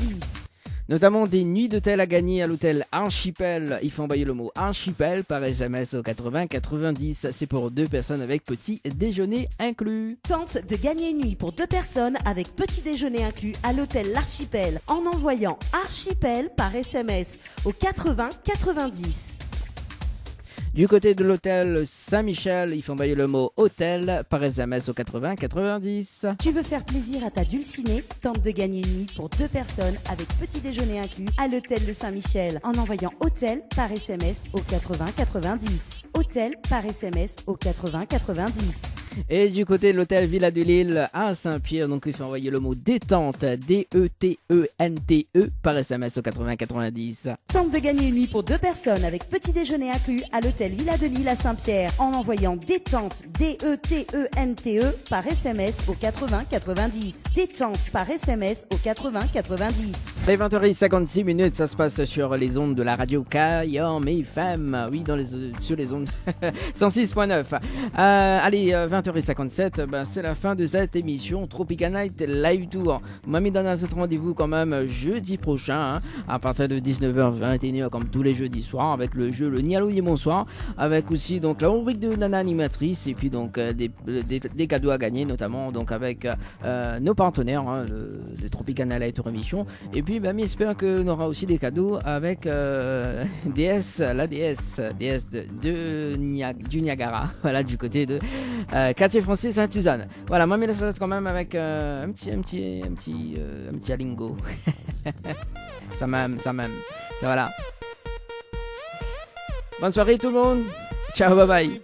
Notamment des nuits d'hôtel à gagner à l'hôtel Archipel. Il faut envoyer le mot Archipel par SMS au 80-90. C'est pour 2 personnes avec petit déjeuner inclus. Tente de gagner une nuit pour 2 personnes avec petit déjeuner inclus à l'hôtel L'Archipel en envoyant Archipel par SMS au 80-90. Du côté de l'hôtel Saint-Michel, il faut envoyer le mot hôtel par SMS au 80-90. Tu veux faire plaisir à ta dulcinée? Tente de gagner une nuit pour 2 personnes avec petit déjeuner inclus à l'hôtel de Saint-Michel en envoyant hôtel par SMS au 80-90. Hôtel par SMS au 80-90. Et du côté de l'hôtel Villa de Lille à Saint-Pierre, donc il faut envoyer le mot détente, D-E-T-E-N-T-E, par SMS au 80-90. Tente de gagner une nuit pour 2 personnes avec petit déjeuner inclus à l'hôtel Villa de Lille à Saint-Pierre en envoyant détente, D-E-T-E-N-T-E, par SMS au 80-90. Détente par SMS au 80-90. Les 20h56 minutes, ça se passe sur les ondes de la radio Kayom FM, oui, sur les ondes 106.9. Allez, 20h57, c'est la fin de cette émission Tropical Night Live Tour. Mamie donne un rendez-vous quand même jeudi prochain, hein, à partir de 19h, 21h, comme tous les jeudis soirs, avec le jeu Le Nialo et Bonsoir, avec aussi donc la rubrique de Nana Animatrice, et puis donc des cadeaux à gagner, notamment donc avec nos partenaires, hein, de Tropical Night Live Tour émission. Et puis j'espère qu'on aura aussi des cadeaux avec DS, la DS du Niagara, voilà, du côté de quartier français Saint-Suzanne. Voilà, moi, mais ça quand même avec un petit alingo. ça m'aime. Voilà. Bonne soirée tout le monde. Ciao, bye bye.